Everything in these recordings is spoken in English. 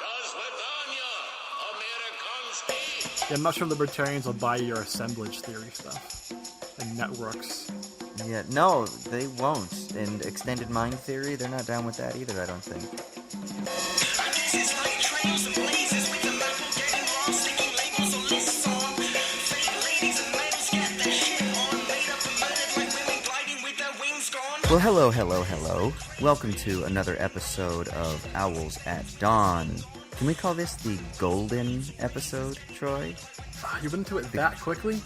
Yeah, I'm not sure libertarians will buy your assemblage theory stuff and networks. Yeah, no, they won't. And extended mind theory, they're not down with that either, I don't think. Well, hello. Welcome to another episode of Owls at Dawn. Can we call this the golden episode, Troy? You went into it that quickly?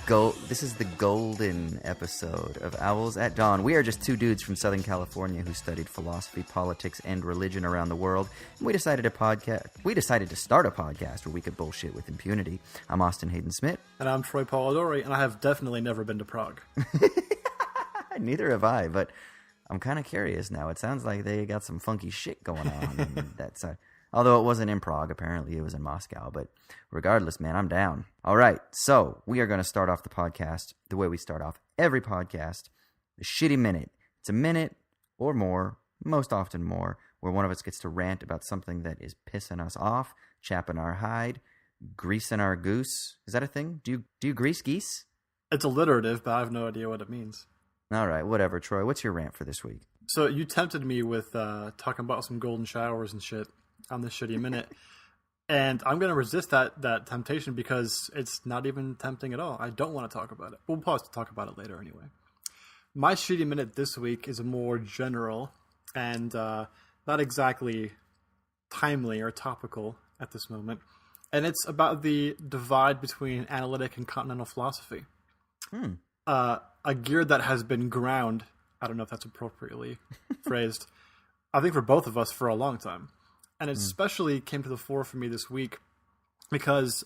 God. This is the golden episode of Owls at Dawn. We are just two dudes from Southern California who studied philosophy, politics, and religion around the world. And we decided to start a podcast where we could bullshit with impunity. I'm Austin Hayden Smith. And I'm Troy Polidori, and I have definitely never been to Prague. Neither have I, but I'm kind of curious now. It sounds like they got some funky shit going on in that side. Although it wasn't in Prague, apparently it was in Moscow. But regardless, man, I'm down. All right, so we are going to start off the podcast the way we start off every podcast, the shitty minute. It's a minute or more, most often more, where one of us gets to rant about something that is pissing us off, chapping our hide, greasing our goose. Is that a thing? Do you grease geese? It's alliterative, but I have no idea what it means. All right, whatever, Troy. What's your rant for this week? So you tempted me with talking about some golden showers and shit on this shitty minute. And I'm going to resist that temptation because it's not even tempting at all. I don't want to talk about it. We'll pause to talk about it later anyway. My shitty minute this week is more general and not exactly timely or topical at this moment. And it's about the divide between analytic and continental philosophy. A gear that has been ground, I don't know if that's appropriately phrased, I think for both of us for a long time. And it especially came to the fore for me this week because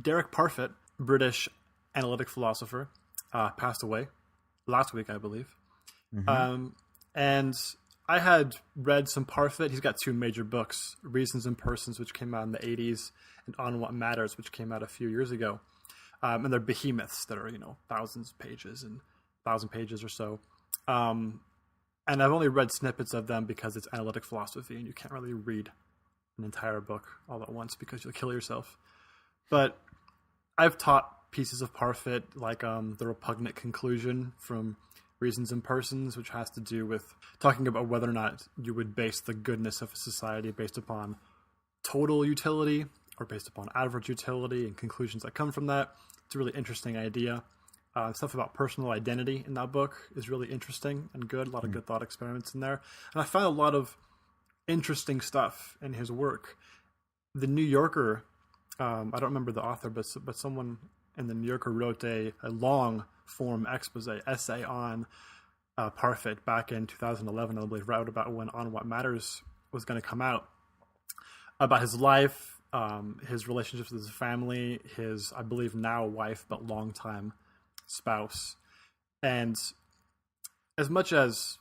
Derek Parfit, British analytic philosopher, passed away last week, I believe. Mm-hmm. And I had read some Parfit. He's got two major books, Reasons and Persons, which came out in the 80s, and On What Matters, which came out a few years ago. And they're behemoths that are, thousands of pages and 1,000 pages or so. And I've only read snippets of them because it's analytic philosophy and you can't really read an entire book all at once because you'll kill yourself. But I've taught pieces of Parfit like the repugnant conclusion from Reasons and Persons, which has to do with talking about whether or not you would base the goodness of a society based upon total utility or based upon average utility and conclusions that come from that. It's a really interesting idea. Stuff about personal identity in that book is really interesting and good. A lot of good thought experiments in there. And I found a lot of interesting stuff in his work. The New Yorker, I don't remember the author, but someone in the New Yorker wrote a long form essay on Parfit back in 2011, I believe, wrote about when On What Matters was going to come out, about his life, his relationships with his family, his, I believe now wife, but longtime spouse. And as much as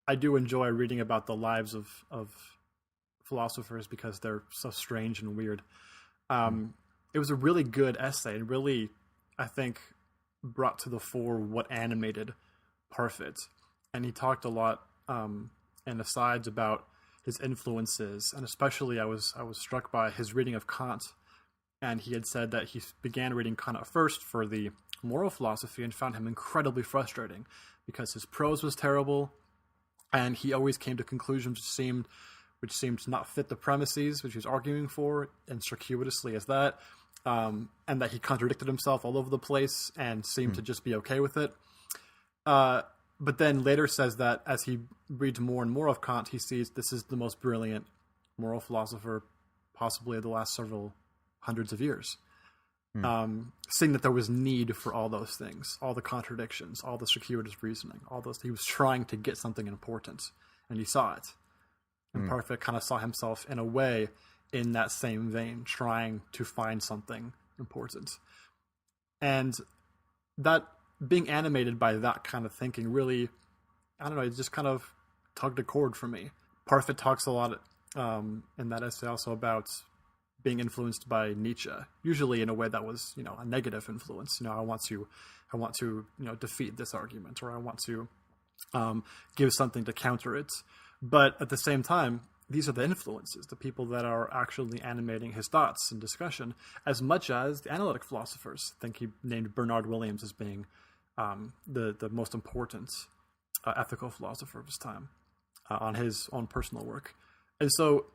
I do enjoy reading about the lives of philosophers because they're so strange and weird, it was a really good essay and really, I think, brought to the fore what animated Parfit. And he talked a lot in asides about his influences, and especially I was struck by his reading of Kant. And he had said that he began reading Kant at first for the moral philosophy and found him incredibly frustrating because his prose was terrible and he always came to conclusions which seemed to not fit the premises which he was arguing for, and circuitously as that, and that he contradicted himself all over the place and seemed to just be okay with it. But then later says that as he reads more and more of Kant, he sees this is the most brilliant moral philosopher possibly of the last several hundreds of years. Seeing that there was need for all those things, all the contradictions, all the circuitous reasoning, all those. He was trying to get something important, and he saw it. And Parfit kind of saw himself in a way in that same vein, trying to find something important. And that being animated by that kind of thinking really, I don't know, it just kind of tugged a chord for me. Parfit talks a lot in that essay also about being influenced by Nietzsche, usually in a way that was, a negative influence. I want to, defeat this argument, or I want to give something to counter it. But at the same time, these are the influences, the people that are actually animating his thoughts and discussion, as much as the analytic philosophers. I think he named Bernard Williams as being the most important ethical philosopher of his time on his own personal work. And so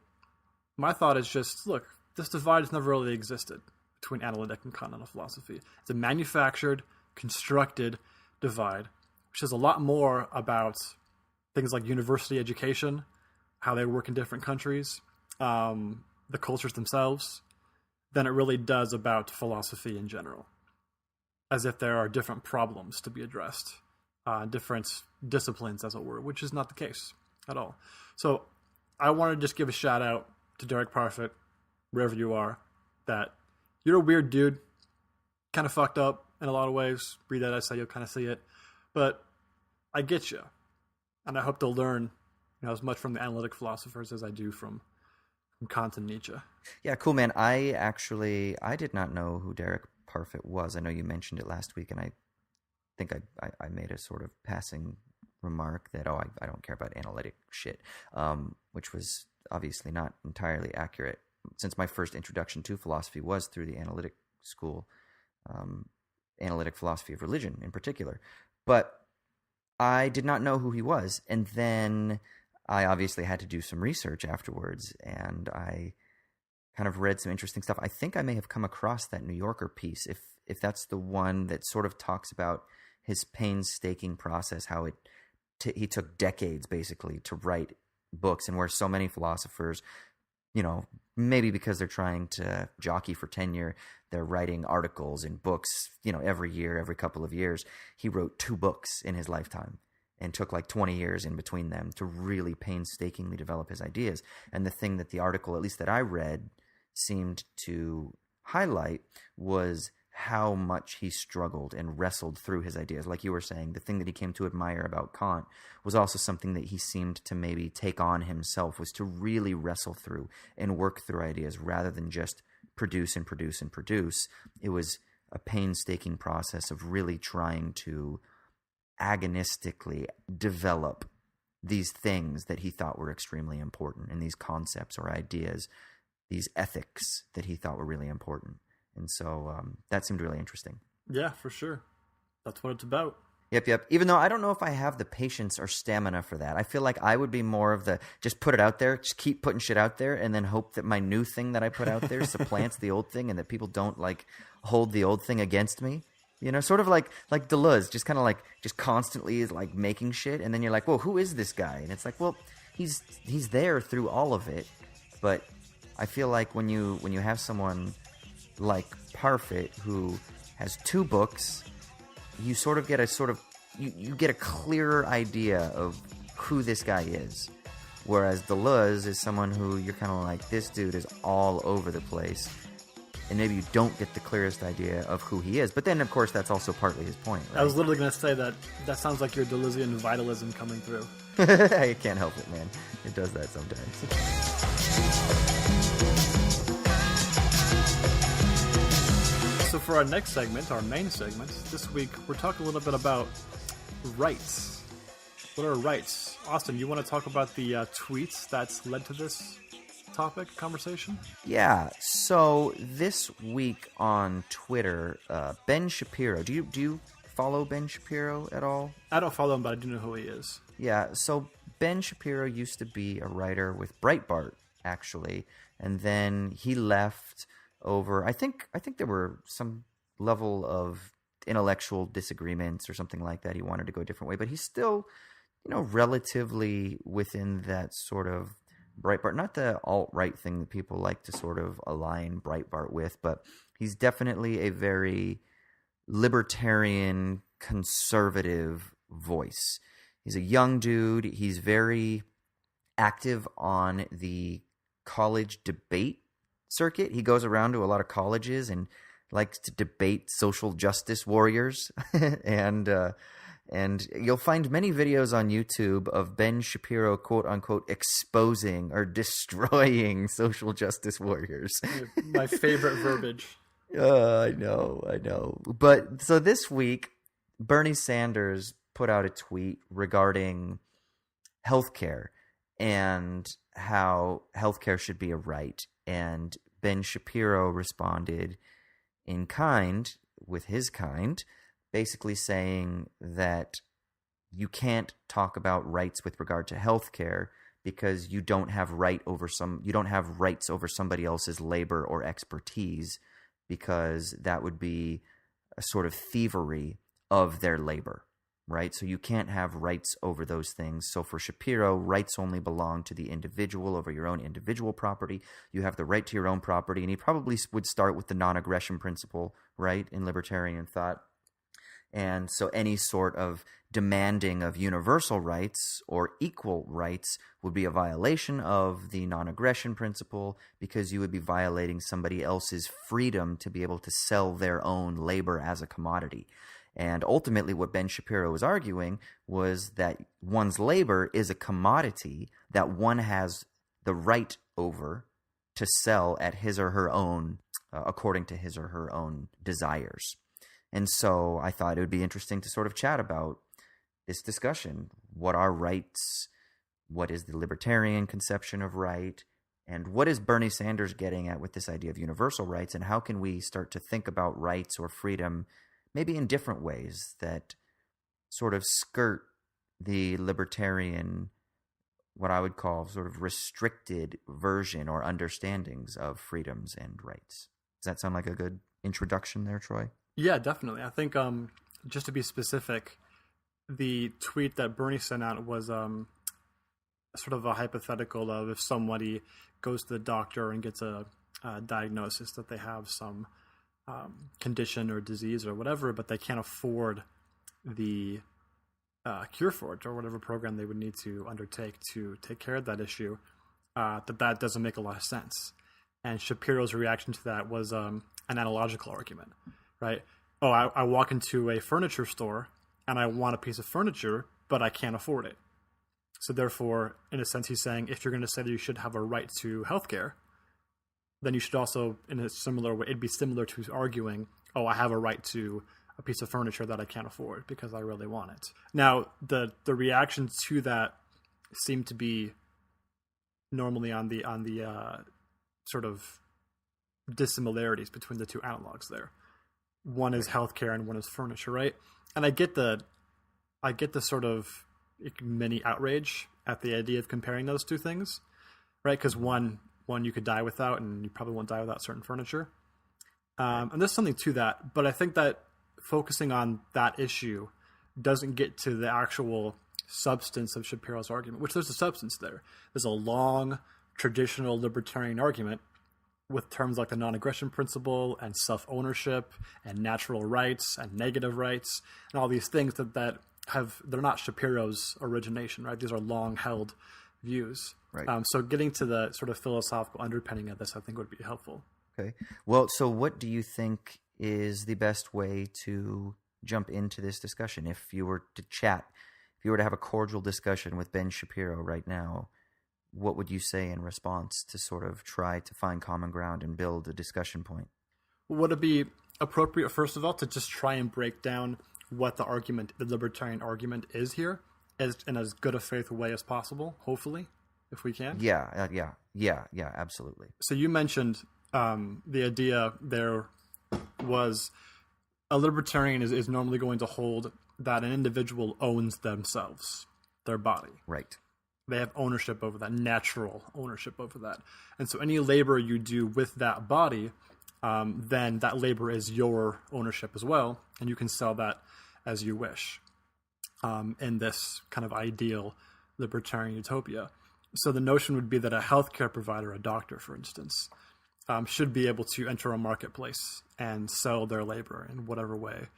my thought is just, look, this divide has never really existed between analytic and continental philosophy. It's a manufactured, constructed divide, which says a lot more about things like university education, how they work in different countries, the cultures themselves, than it really does about philosophy in general. As if there are different problems to be addressed, different disciplines, as it were, which is not the case at all. So I want to just give a shout out to Derek Parfit, wherever you are, that you're a weird dude, kind of fucked up in a lot of ways. Read that essay, you'll kind of see it. But I get you. And I hope to learn as much from the analytic philosophers as I do from Kant and Nietzsche. Yeah, cool, man. I did not know who Derek Parfit was. I know you mentioned it last week, and I think I made a sort of passing remark that, I don't care about analytic shit, which was obviously not entirely accurate, since my first introduction to philosophy was through the analytic school, analytic philosophy of religion in particular. But I did not know who he was, and then I obviously had to do some research afterwards, and I kind of read some interesting stuff. I think I may have come across that New Yorker piece, if that's the one that sort of talks about his painstaking process, how he took decades basically to write books, and where so many philosophers, maybe because they're trying to jockey for tenure, they're writing articles and books, every year, every couple of years. He wrote 2 books in his lifetime and took like 20 years in between them to really painstakingly develop his ideas. And the thing that the article, at least that I read, seemed to highlight was how much he struggled and wrestled through his ideas. Like you were saying, the thing that he came to admire about Kant was also something that he seemed to maybe take on himself, was to really wrestle through and work through ideas rather than just produce and produce and produce. It was a painstaking process of really trying to agonistically develop these things that he thought were extremely important, and these concepts or ideas, these ethics that he thought were really important. And so that seemed really interesting. Yeah, for sure. That's what it's about. Yep. Even though I don't know if I have the patience or stamina for that. I feel like I would be more of the just put it out there, just keep putting shit out there, and then hope that my new thing that I put out there supplants the old thing, and that people don't hold the old thing against me. Sort of like Deleuze, just kind of just constantly is making shit, and then you're like, well, who is this guy? And it's like, well, he's there through all of it. But I feel like when you have someone like Parfit, who has 2 books, you sort of get you get a clearer idea of who this guy is. Whereas Deleuze is someone who you're kind of like, this dude is all over the place, and maybe you don't get the clearest idea of who he is. But then, of course, that's also partly his point, right? I was literally going to say that sounds like your Deleuzian vitalism coming through. I can't help it, man. It does that sometimes. So for our next segment, our main segment, this week, we're talking a little bit about rights. What are rights? Austin, you want to talk about the tweets that's led to this topic, conversation? Yeah, so this week on Twitter, Ben Shapiro, do you follow Ben Shapiro at all? I don't follow him, but I do know who he is. Yeah, so Ben Shapiro used to be a writer with Breitbart, actually, and then he left over, I think there were some level of intellectual disagreements or something like that. He wanted to go a different way, but he's still, relatively within that sort of Breitbart, not the alt-right thing that people like to sort of align Breitbart with, but he's definitely a very libertarian, conservative voice. He's a young dude. He's very active on the college debate circuit. He goes around to a lot of colleges and likes to debate social justice warriors. And you'll find many videos on YouTube of Ben Shapiro, quote unquote, exposing or destroying social justice warriors. My favorite verbiage. I know. But so this week, Bernie Sanders put out a tweet regarding healthcare. and how healthcare should be a right. And Ben Shapiro responded in kind, with his kind, basically saying that you can't talk about rights with regard to healthcare because you don't have rights over somebody else's labor or expertise, because that would be a sort of thievery of their labor, right? So you can't have rights over those things. So for Shapiro, rights only belong to the individual over your own individual property. You have the right to your own property. And he probably would start with the non-aggression principle, right, in libertarian thought. And so any sort of demanding of universal rights or equal rights would be a violation of the non-aggression principle, because you would be violating somebody else's freedom to be able to sell their own labor as a commodity. And ultimately what Ben Shapiro was arguing was that one's labor is a commodity that one has the right over to sell at his or her own, according to his or her own desires. And so I thought it would be interesting to sort of chat about this discussion. What are rights? What is the libertarian conception of right? And what is Bernie Sanders getting at with this idea of universal rights? And how can we start to think about rights or freedom maybe in different ways that sort of skirt the libertarian, what I would call sort of restricted version or understandings of freedoms and rights? Does that sound like a good introduction there, Troy? Yeah, definitely. I think just to be specific, the tweet that Bernie sent out was sort of a hypothetical of if somebody goes to the doctor and gets a diagnosis that they have some condition or disease or whatever, but they can't afford the cure for it or whatever program they would need to undertake to take care of that issue, that doesn't make a lot of sense. And Shapiro's reaction to that was an analogical argument. Right? Oh, I walk into a furniture store and I want a piece of furniture, but I can't afford it. So therefore, in a sense, he's saying if you're going to say that you should have a right to healthcare, then you should also, in a similar way, it'd be similar to arguing, oh, I have a right to a piece of furniture that I can't afford because I really want it. Now, the reactions to that seem to be normally on the sort of dissimilarities between the two analogs there. One is healthcare and one is furniture, right? And I get the sort of mini outrage at the idea of comparing those two things, right? Because one you could die without, and you probably won't die without certain furniture. And there's something to that, but I think that focusing on that issue doesn't get to the actual substance of Shapiro's argument, which there's a substance there. There's a long, traditional libertarian argument with terms like the non-aggression principle and self-ownership and natural rights and negative rights and all these things that they're not Shapiro's origination, right? These are long-held views. Right. So getting to the sort of philosophical underpinning of this, I think, would be helpful. Okay. Well, so what do you think is the best way to jump into this discussion? If you were to chat, if you were to have a cordial discussion with Ben Shapiro right now, what would you say in response to sort of try to find common ground and build a discussion point? Would it be appropriate, first of all, to just try and break down what the libertarian argument is here in as good a faith way as possible, hopefully, if we can? Yeah, absolutely. So you mentioned the idea there was a libertarian is normally going to hold that an individual owns themselves, their body. Right. They have ownership over that, natural ownership over that. And so any labor you do with that body, then that labor is your ownership as well, and you can sell that as you wish in this kind of ideal libertarian utopia. So the notion would be that a healthcare provider, a doctor, for instance, should be able to enter a marketplace and sell their labor in whatever way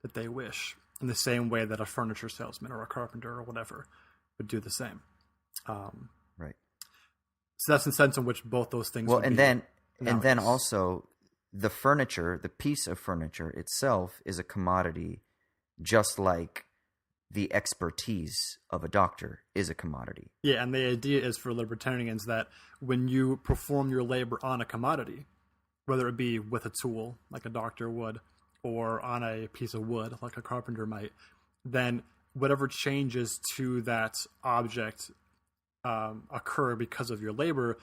that they wish, in the same way that a furniture salesman or a carpenter or whatever would do the same. Right. So that's the sense in which both those things. Well, and then also the furniture, the piece of furniture itself is a commodity, just like the expertise of a doctor is a commodity. Yeah, and the idea is for libertarians that when you perform your labor on a commodity, whether it be with a tool like a doctor would, or on a piece of wood like a carpenter might, then whatever changes to that object occur because of your labor,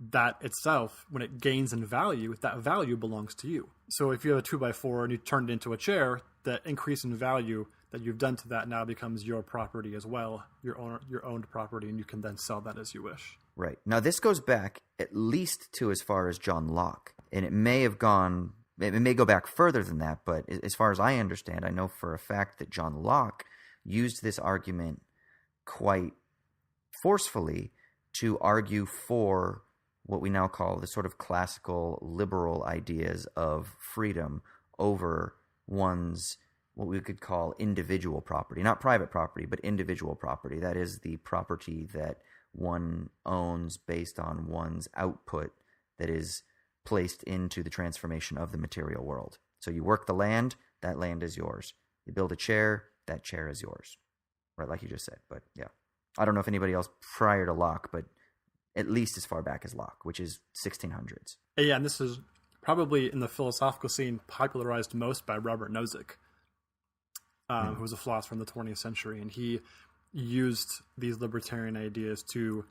that itself, when it gains in value, that value belongs to you. So if you have a 2x4 and you turn it into a chair, that increase in value that you've done to that now becomes your property as well, your owned property, and you can then sell that as you wish. Right. Now, this goes back at least to as far as John Locke, and it may go back further than that, but as far as I understand, I know for a fact that John Locke used this argument quite forcefully to argue for what we now call the sort of classical liberal ideas of freedom over one's, what we could call individual property, not private property, but individual property. That is the property that one owns based on one's output that is placed into the transformation of the material world. So you work the land, that land is yours. You build a chair, that chair is yours. Right, like you just said. But yeah, I don't know if anybody else prior to Locke, but at least as far back as Locke, which is 1600s. Yeah, and this is probably in the philosophical scene popularized most by Robert Nozick, who was a philosopher in the 20th century, and he used these libertarian ideas to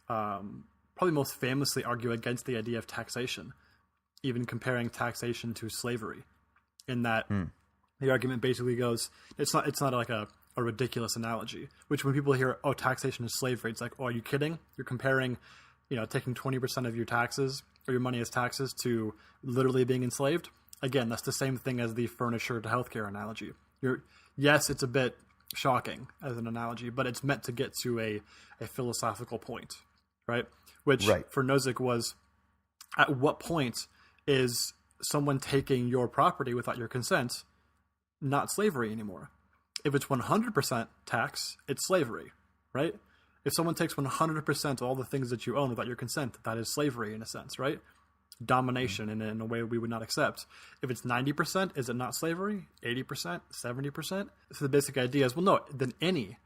probably most famously argue against the idea of taxation, even comparing taxation to slavery, in that the argument basically goes, it's not like a ridiculous analogy, which when people hear, oh, taxation is slavery, it's like, oh, are you kidding? You're comparing, taking 20% of your taxes or your money as taxes to literally being enslaved? Again, that's the same thing as the furniture to healthcare analogy. Yes, it's a bit shocking as an analogy, but it's meant to get to a philosophical point, right? Which for Nozick was, at what point is someone taking your property without your consent not slavery anymore? If it's 100% tax, it's slavery, right? If someone takes 100% of all the things that you own without your consent, that is slavery in a sense, right? Domination in a way we would not accept. If it's 90%, is it not slavery? 80%? 70%? So the basic idea is, well, no, then any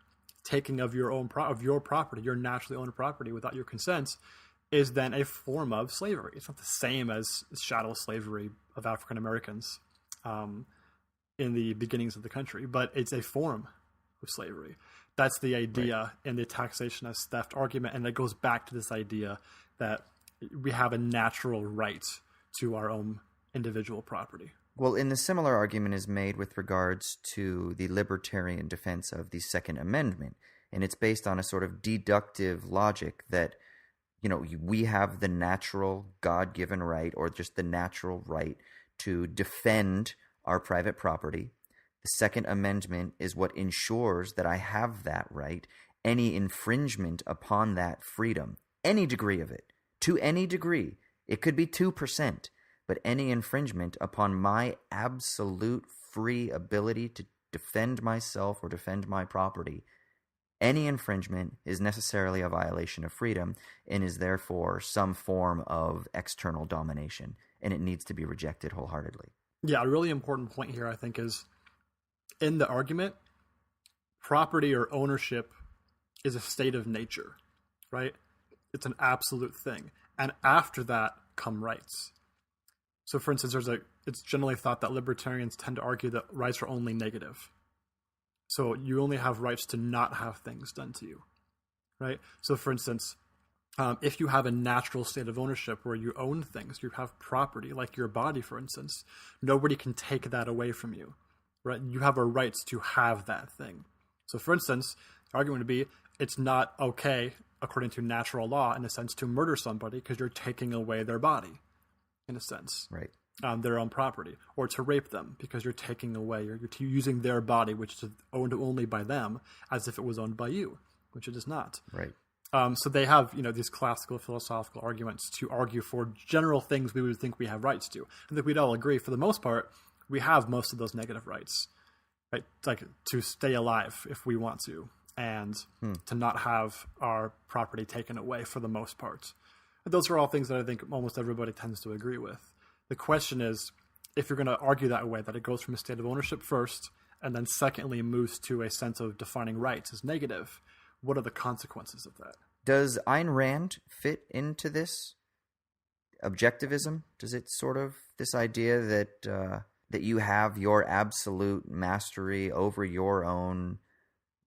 taking of your own your property, your naturally owned property without your consent, is then a form of slavery. It's not the same as chattel slavery of African Americans in the beginnings of the country, but it's a form of slavery. That's the idea in the taxation as theft argument, and it goes back to this idea that we have a natural right to our own individual property. Well, and the similar argument is made with regards to the libertarian defense of the Second Amendment, and it's based on a sort of deductive logic that, we have the natural God-given right, or just the natural right to defend our private property. The Second Amendment is what ensures that I have that right. Any infringement upon that freedom, any degree of it, to any degree, it could be 2%, but any infringement upon my absolute free ability to defend myself or defend my property, any infringement is necessarily a violation of freedom and is therefore some form of external domination, and it needs to be rejected wholeheartedly. Yeah, a really important point here, I think, is in the argument, property or ownership is a state of nature, right? It's an absolute thing. And after that come rights. So, for instance, it's generally thought that libertarians tend to argue that rights are only negative. So you only have rights to not have things done to you, right? So, for instance, if you have a natural state of ownership where you own things, you have property, like your body, for instance, nobody can take that away from you, right? You have a right to have that thing. So, for instance, the argument would be it's not okay, according to natural law, in a sense, to murder somebody because you're taking away their body, in a sense. Right. Their own property, or to rape them because you're taking away, you're using their body, which is owned only by them, as if it was owned by you, which it is not. Right. So they have, these classical philosophical arguments to argue for general things we would think we have rights to. I think we'd all agree, for the most part, we have most of those negative rights, right? Like to stay alive if we want to, and to not have our property taken away for the most part. And those are all things that I think almost everybody tends to agree with. The question is, if you're going to argue that way, that it goes from a state of ownership first, and then secondly moves to a sense of defining rights as negative, what are the consequences of that? Does Ayn Rand fit into this objectivism? Does it sort of, this idea that you have your absolute mastery over your own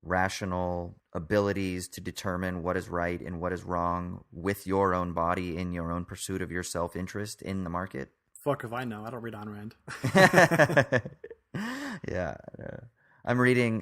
rational abilities to determine what is right and what is wrong with your own body in your own pursuit of your self-interest in the market? Fuck if I know. I don't read Ayn Rand. Yeah. I'm reading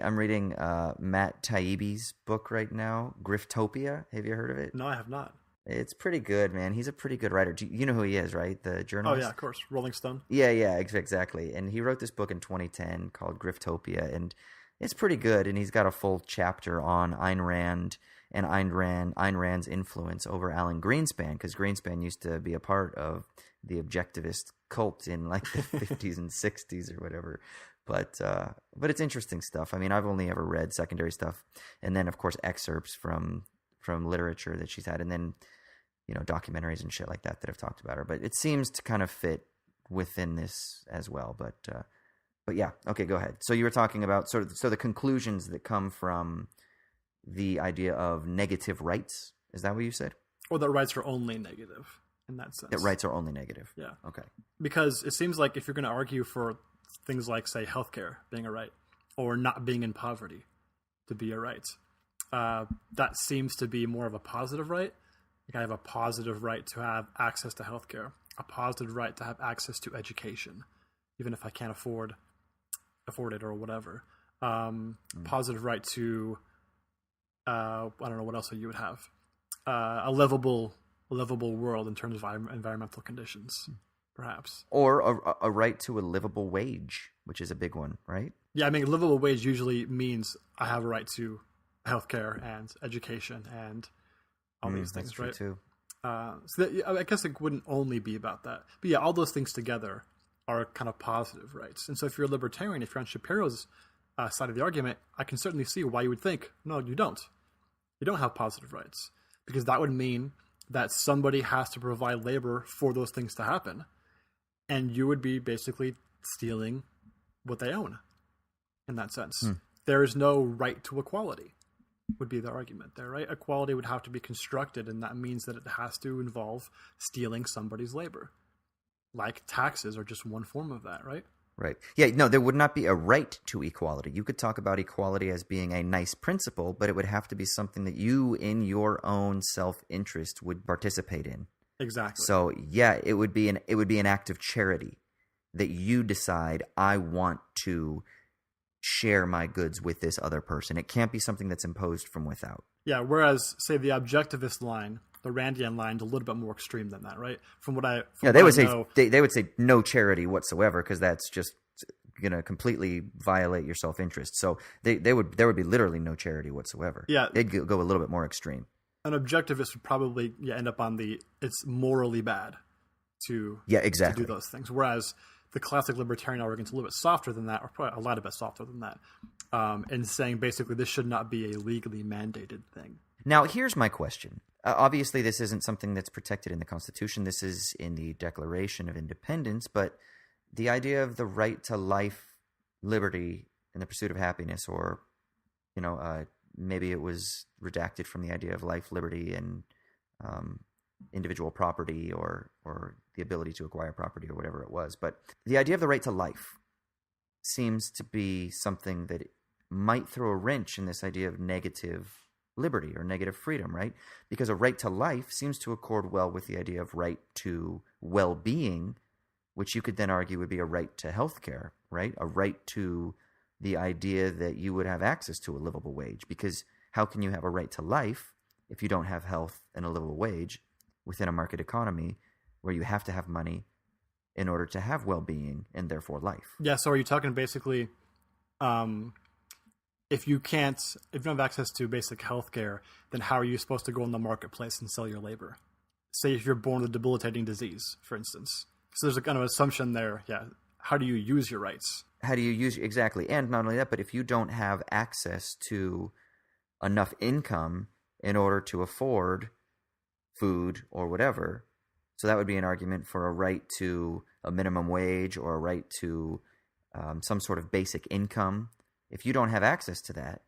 Matt Taibbi's book right now, Griff Topia. Have you heard of it? No, I have not. It's pretty good, man. He's a pretty good writer. You know who he is, right? The journalist? Oh, yeah, of course. Rolling Stone. Yeah, exactly. And he wrote this book in 2010 called Grifftopia, and it's pretty good. And he's got a full chapter on Ayn Rand and Ayn Rand's influence over Alan Greenspan, because Greenspan used to be a part of the objectivist cult in like the 50s and 60s or whatever. But it's interesting stuff. I mean, I've only ever read secondary stuff, and then of course excerpts from literature that she's had, and then documentaries and shit like that have talked about her. But it seems to kind of fit within this as well. But yeah, okay, go ahead. So you were talking about so the conclusions that come from the idea of negative rights. Is that what you said? Or that rights are only negative in that sense. That rights are only negative. Yeah. Okay. Because it seems like if you're going to argue for things like, say, healthcare being a right, or not being in poverty to be a right, that seems to be more of a positive right. Like I have a positive right to have access to healthcare, a positive right to have access to education, even if I can't afford it or whatever. Positive right to, I don't know what else you would have, a livable world in terms of environmental conditions, perhaps. Or a right to a livable wage, which is a big one, right? Yeah, I mean, livable wage usually means I have a right to healthcare and education and all these things, that's right? True too. I guess it wouldn't only be about that. But yeah, all those things together are kind of positive rights. And so if you're a libertarian, if you're on Shapiro's side of the argument, I can certainly see why you would think, no, you don't. You don't have positive rights. Because that would mean that somebody has to provide labor for those things to happen. And you would be basically stealing what they own in that sense. There is no right to equality, would be the argument there, right? Equality would have to be constructed, and that means that it has to involve stealing somebody's labor. Like taxes are just one form of that, right? Right. Yeah, no, there would not be a right to equality. You could talk about equality as being a nice principle, but it would have to be something that you, in your own self-interest, would participate in. Exactly. So, yeah, it would be an act of charity that you decide, I want to share my goods with this other person. It can't be something that's imposed from without. Yeah, whereas, say, the objectivist line, the Randian line, is a little bit more extreme than that, right? They would say no charity whatsoever, because that's just going to completely violate your self-interest. So there would be literally no charity whatsoever. Yeah, they'd go a little bit more extreme. An objectivist would probably end up on it's morally bad to to do those things, whereas the classic libertarian argument is a little bit softer than that, or probably a lot bit softer than that, and saying basically this should not be a legally mandated thing. Now, here's my question. Obviously, this isn't something that's protected in the Constitution. This is in the Declaration of Independence, but the idea of the right to life, liberty, and the pursuit of happiness, or, maybe it was redacted from the idea of life, liberty, and individual property, or the ability to acquire property, or whatever it was. But the idea of the right to life seems to be something that might throw a wrench in this idea of negative liberty or negative freedom, right? Because a right to life seems to accord well with the idea of right to well-being, which you could then argue would be a right to healthcare, right? A right to the idea that you would have access to a livable wage, because how can you have a right to life if you don't have health and a livable wage within a market economy where you have to have money in order to have well-being and therefore life? Yeah, so are you talking basically if you don't have access to basic health care, then how are you supposed to go in the marketplace and sell your labor? Say if you're born with a debilitating disease, for instance. So there's a kind of assumption there. Yeah. How do you use your rights? How do you use exactly? And not only that, but if you don't have access to enough income in order to afford food or whatever, so that would be an argument for a right to a minimum wage or a right to some sort of basic income. If you don't have access to that,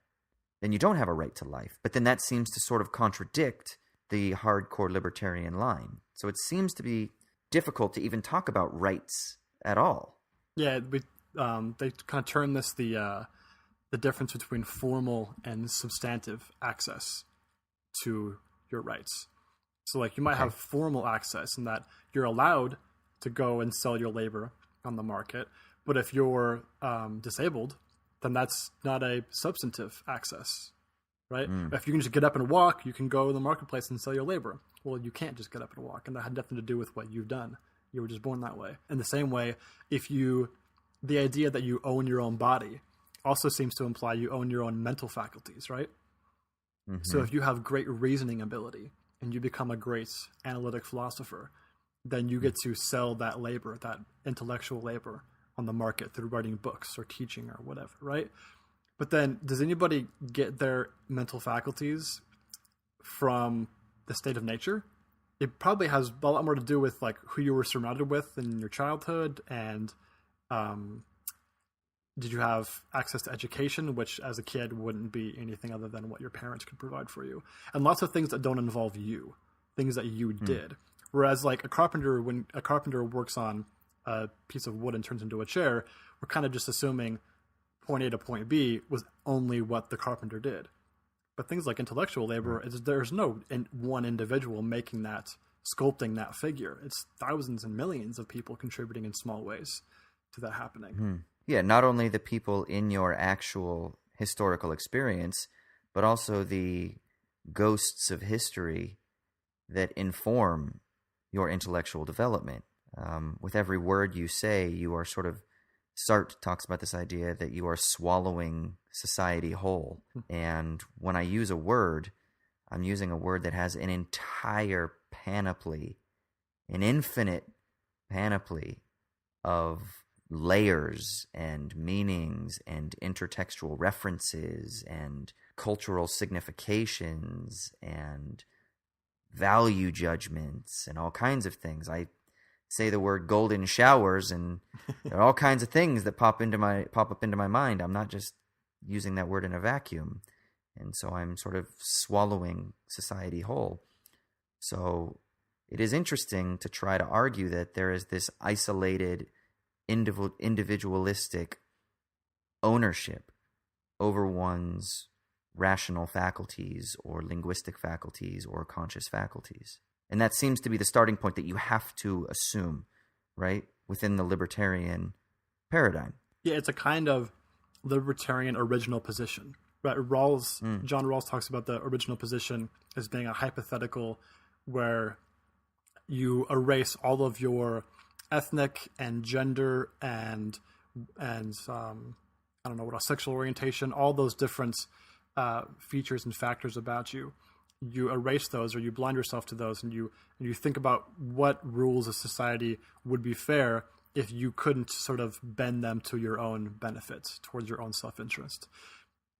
then you don't have a right to life. But then that seems to sort of contradict the hardcore libertarian line. So it seems to be difficult to even talk about rights at all. Yeah, they kind of turn this the the difference between formal and substantive access to your rights. So like you might have formal access in that you're allowed to go and sell your labor on the market, but if you're disabled, then that's not a substantive access, right? If you can just get up and walk, you can go to the marketplace and sell your labor. Well, you can't just get up and walk, and that had nothing to do with what you've done. You were just born that way. In the same way, the idea that you own your own body also seems to imply you own your own mental faculties, right? Mm-hmm. So if you have great reasoning ability and you become a great analytic philosopher, then you get to sell that labor, that intellectual labor, on the market through writing books or teaching or whatever, right? But then does anybody get their mental faculties from the state of nature? It probably has a lot more to do with like who you were surrounded with in your childhood, and did you have access to education, which as a kid wouldn't be anything other than what your parents could provide for you, and lots of things that don't involve you, things that you did. Whereas like a carpenter, when a carpenter works on a piece of wood and turns into a chair, we're kind of just assuming point A to point B was only what the carpenter did. But things like intellectual labor, there's no one individual making that, sculpting that figure. It's thousands and millions of people contributing in small ways to that happening. Yeah, not only the people in your actual historical experience, but also the ghosts of history that inform your intellectual development. With every word you say, you are sort of, Sartre talks about this idea that you are swallowing society whole. And when I use a word, I'm using a word that has an entire panoply, an infinite panoply of layers and meanings and intertextual references and cultural significations and value judgments and all kinds of things. I say the word golden showers and there are all kinds of things that pop up into my mind. I'm not just using that word in a vacuum. And so I'm sort of swallowing society whole. So it is interesting to try to argue that there is this isolated individualistic ownership over one's rational faculties or linguistic faculties or conscious faculties. And that seems to be the starting point that you have to assume, right, within the libertarian paradigm. Yeah, it's a kind of libertarian original position. Right? John Rawls talks about the original position as being a hypothetical where you erase all of your ethnic and gender and I don't know what, sexual orientation, all those different features and factors about you. You erase those, or you blind yourself to those, and you think about what rules of society would be fair if you couldn't sort of bend them to your own benefit, towards your own self-interest.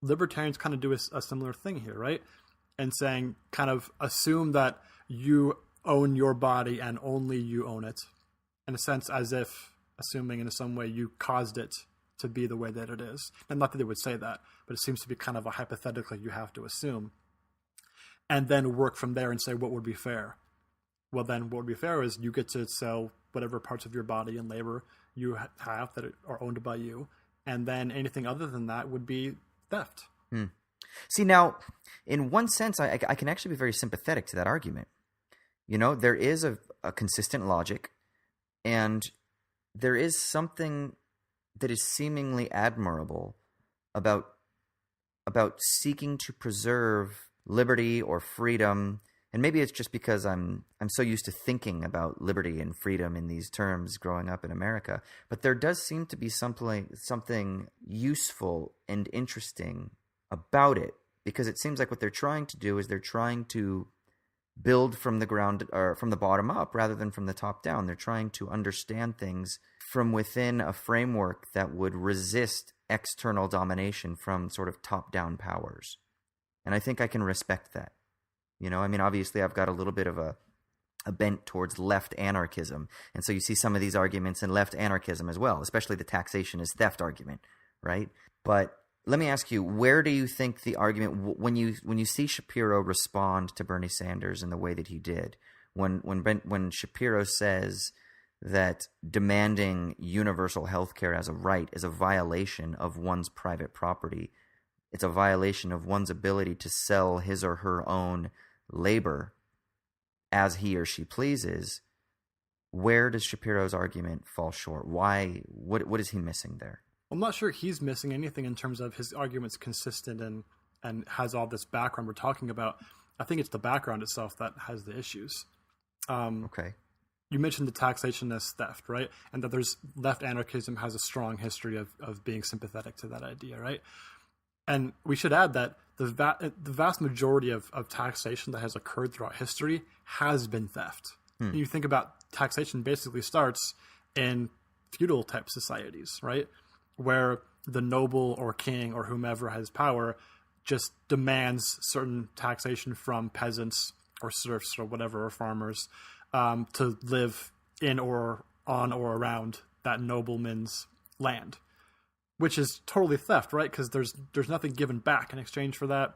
Libertarians kind of do a similar thing here, right? And saying, kind of assume that you own your body and only you own it, in a sense, as if assuming in some way you caused it to be the way that it is. And not that they would say that, but it seems to be kind of a hypothetical you have to assume. And then work from there and say, what would be fair? Well, then what would be fair is you get to sell whatever parts of your body and labor you have that are owned by you. And then anything other than that would be theft. See, now, in one sense, I can actually be very sympathetic to that argument. You know, there is a consistent logic, and there is something that is seemingly admirable about seeking to preserve liberty or freedom. And maybe it's just because I'm so used to thinking about liberty and freedom in these terms growing up in America. But there does seem to be something useful and interesting about it, because it seems like what they're trying to do is they're trying to build from the ground, or from the bottom up rather than from the top down. They're trying to understand things from within a framework that would resist external domination from sort of top-down powers. And I think I can respect that. You know, I mean, obviously I've got a little bit of a bent towards left anarchism. And so you see some of these arguments in left anarchism as well, especially the taxation is theft argument, right? But let me ask you, where do you think the argument, when you see Shapiro respond to Bernie Sanders in the way that he did, when Shapiro says that demanding universal health care as a right is a violation of one's private property, it's a violation of one's ability to sell his or her own labor as he or she pleases, where does Shapiro's argument fall short? Why? What is he missing there? I'm not sure he's missing anything in terms of his argument's consistent and has all this background we're talking about. I think it's the background itself that has the issues. Okay. You mentioned the taxation as theft, right? And that there's left anarchism has a strong history of being sympathetic to that idea, right? And we should add that the vast majority of taxation that has occurred throughout history has been theft. You think about taxation basically starts in feudal type societies, right? Where the noble or king or whomever has power just demands certain taxation from peasants or serfs or whatever, or farmers, to live in or on or around that nobleman's land, which is totally theft, right? Because there's nothing given back in exchange for that.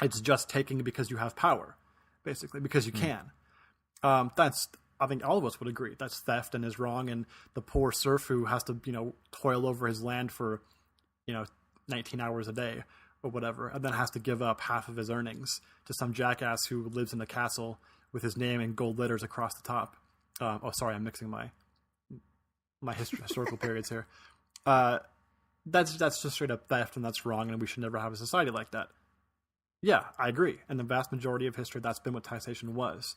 It's just taking because you have power, basically, because you can. I think all of us would agree that's theft and is wrong. And the poor serf who has to, toil over his land for, 19 hours a day or whatever, and then has to give up half of his earnings to some jackass who lives in a castle with his name in gold letters across the top. Sorry, I'm mixing my historical periods here. That's just straight up theft, and that's wrong, and we should never have a society like that. Yeah, I agree. And the vast majority of history, that's been what taxation was.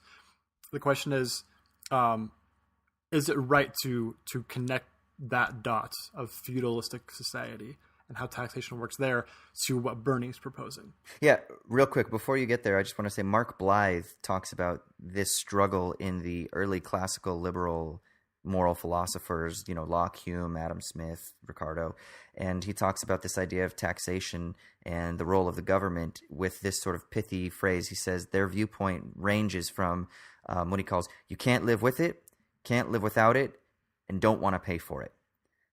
The question is it right to connect that dot of feudalistic society and how taxation works there to what Bernie's proposing? Yeah, real quick, before you get there, I just want to say Mark Blythe talks about this struggle in the early classical liberal moral philosophers, Locke, Hume, Adam Smith, Ricardo, and he talks about this idea of taxation and the role of the government with this sort of pithy phrase. He says their viewpoint ranges from what he calls you can't live with it, can't live without it, and don't want to pay for it.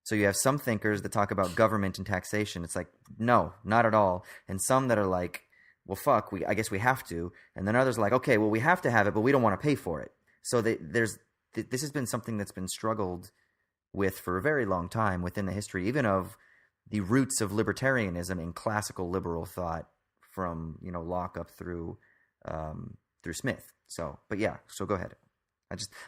So you have some thinkers that talk about government and taxation. It's like, no, not at all. And some that are like, well, fuck, I guess we have to. And then others are like, okay, well, we have to have it, but we don't want to pay for it. So this has been something that's been struggled with for a very long time within the history, even of the roots of libertarianism in classical liberal thought from, Locke up through Smith. So go ahead.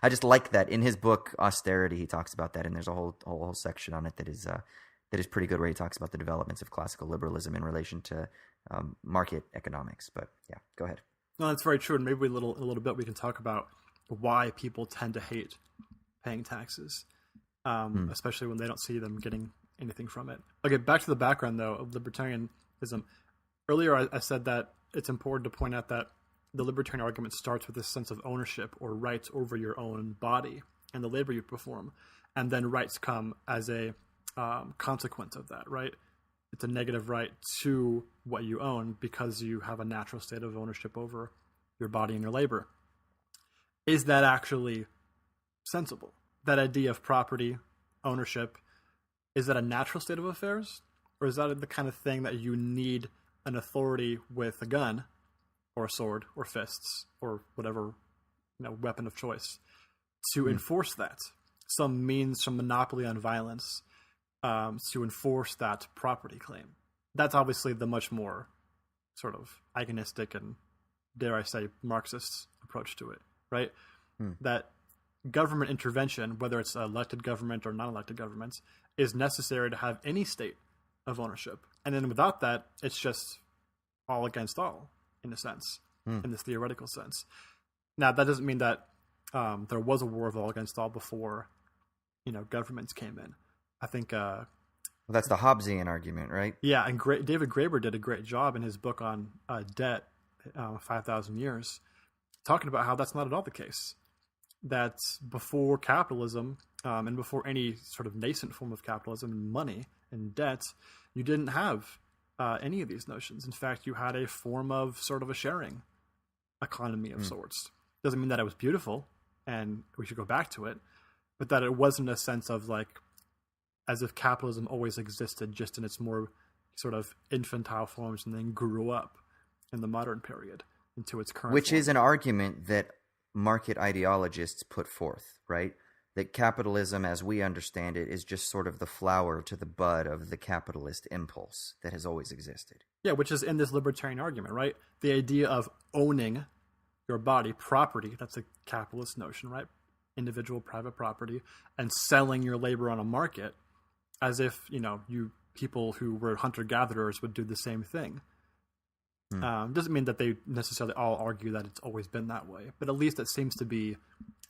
I just like that in his book Austerity. He talks about that, and there's a whole section on it that is pretty good, where he talks about the developments of classical liberalism in relation to market economics. But yeah, go ahead. No, that's very true, and maybe in a little bit we can talk about why people tend to hate paying taxes, especially when they don't see them getting anything from it. Okay, back to the background though of libertarianism. Earlier, I said that it's important to point out that the libertarian argument starts with this sense of ownership or rights over your own body and the labor you perform. And then rights come as a consequence of that, right? It's a negative right to what you own because you have a natural state of ownership over your body and your labor. Is that actually sensible? That idea of property, ownership, is that a natural state of affairs? Or is that the kind of thing that you need an authority with a gun or a sword, or fists, or whatever weapon of choice, to enforce that? Some means, some monopoly on violence, to enforce that property claim. That's obviously the much more sort of agonistic and, dare I say, Marxist approach to it, right? That government intervention, whether it's elected government or non-elected governments, is necessary to have any state of ownership. And then without that, it's just all against all, in a sense, in this theoretical sense. Now, that doesn't mean that there was a war of all against all before, governments came in. I think... well, that's the Hobbesian argument, right? Yeah, and David Graeber did a great job in his book on debt, 5,000 Years, talking about how that's not at all the case. That before capitalism, and before any sort of nascent form of capitalism and money and debt, you didn't have any of these notions. In fact, you had a form of sort of a sharing economy of sorts. Doesn't mean that it was beautiful and we should go back to it, but that it wasn't a sense of like, as if capitalism always existed just in its more sort of infantile forms and then grew up in the modern period into its current Which form. Is an argument that market ideologists put forth, right? That capitalism, as we understand it, is just sort of the flower to the bud of the capitalist impulse that has always existed. Yeah, which is in this libertarian argument, right? The idea of owning your body, property, that's a capitalist notion, right? Individual private property, and selling your labor on a market as if, you people who were hunter-gatherers would do the same thing. Doesn't mean that they necessarily all argue that it's always been that way, but at least it seems to be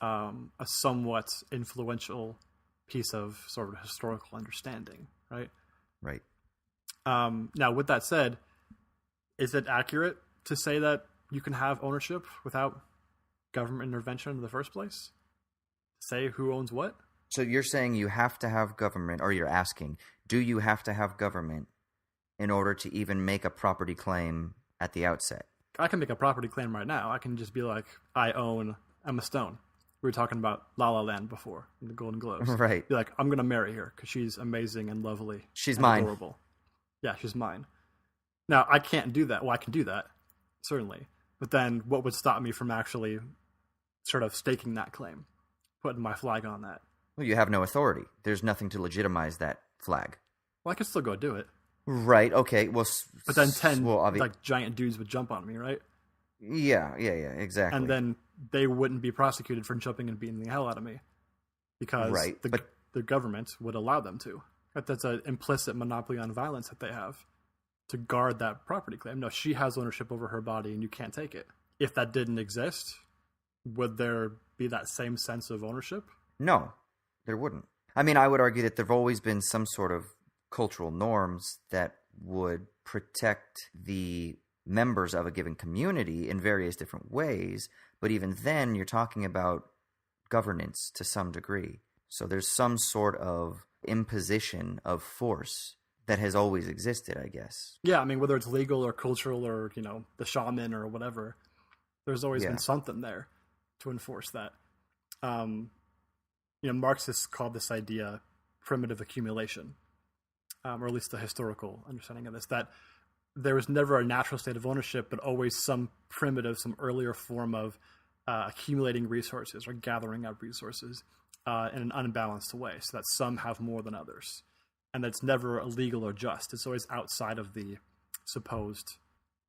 a somewhat influential piece of sort of historical understanding, right? Right. Now, with that said, is it accurate to say that you can have ownership without government intervention in the first place? Say who owns what? So you're saying you have to have government, or you're asking, do you have to have government in order to even make a property claim at the outset? I can make a property claim right now. I can just be like, I own Emma Stone. We were talking about La La Land before, in the Golden Globes. Right. Be like, I'm going to marry her because she's amazing and lovely. She's and mine. Adorable. Yeah, she's mine. Now, I can't do that. Well, I can do that, certainly. But then what would stop me from actually sort of staking that claim, putting my flag on that? Well, you have no authority. There's nothing to legitimize that flag. Well, I could still go do it. Right, okay. Well, but then 10 giant dudes would jump on me, right? Yeah, exactly. And then they wouldn't be prosecuted for jumping and beating the hell out of me because the government would allow them to. That's an implicit monopoly on violence that they have to guard that property claim. No, she has ownership over her body and you can't take it. If that didn't exist, would there be that same sense of ownership? No, there wouldn't. I mean, I would argue that there have always been some sort of cultural norms that would protect the members of a given community in various different ways, but even then you're talking about governance to some degree. So there's some sort of imposition of force that has always existed, I guess. Yeah, I mean, whether it's legal or cultural or, the shaman or whatever, there's always been something there to enforce that. Marxists called this idea primitive accumulation. Or at least the historical understanding of this, that there was never a natural state of ownership, but always some primitive, some earlier form of accumulating resources or gathering up resources in an unbalanced way, so that some have more than others. And that's never illegal or just. It's always outside of the supposed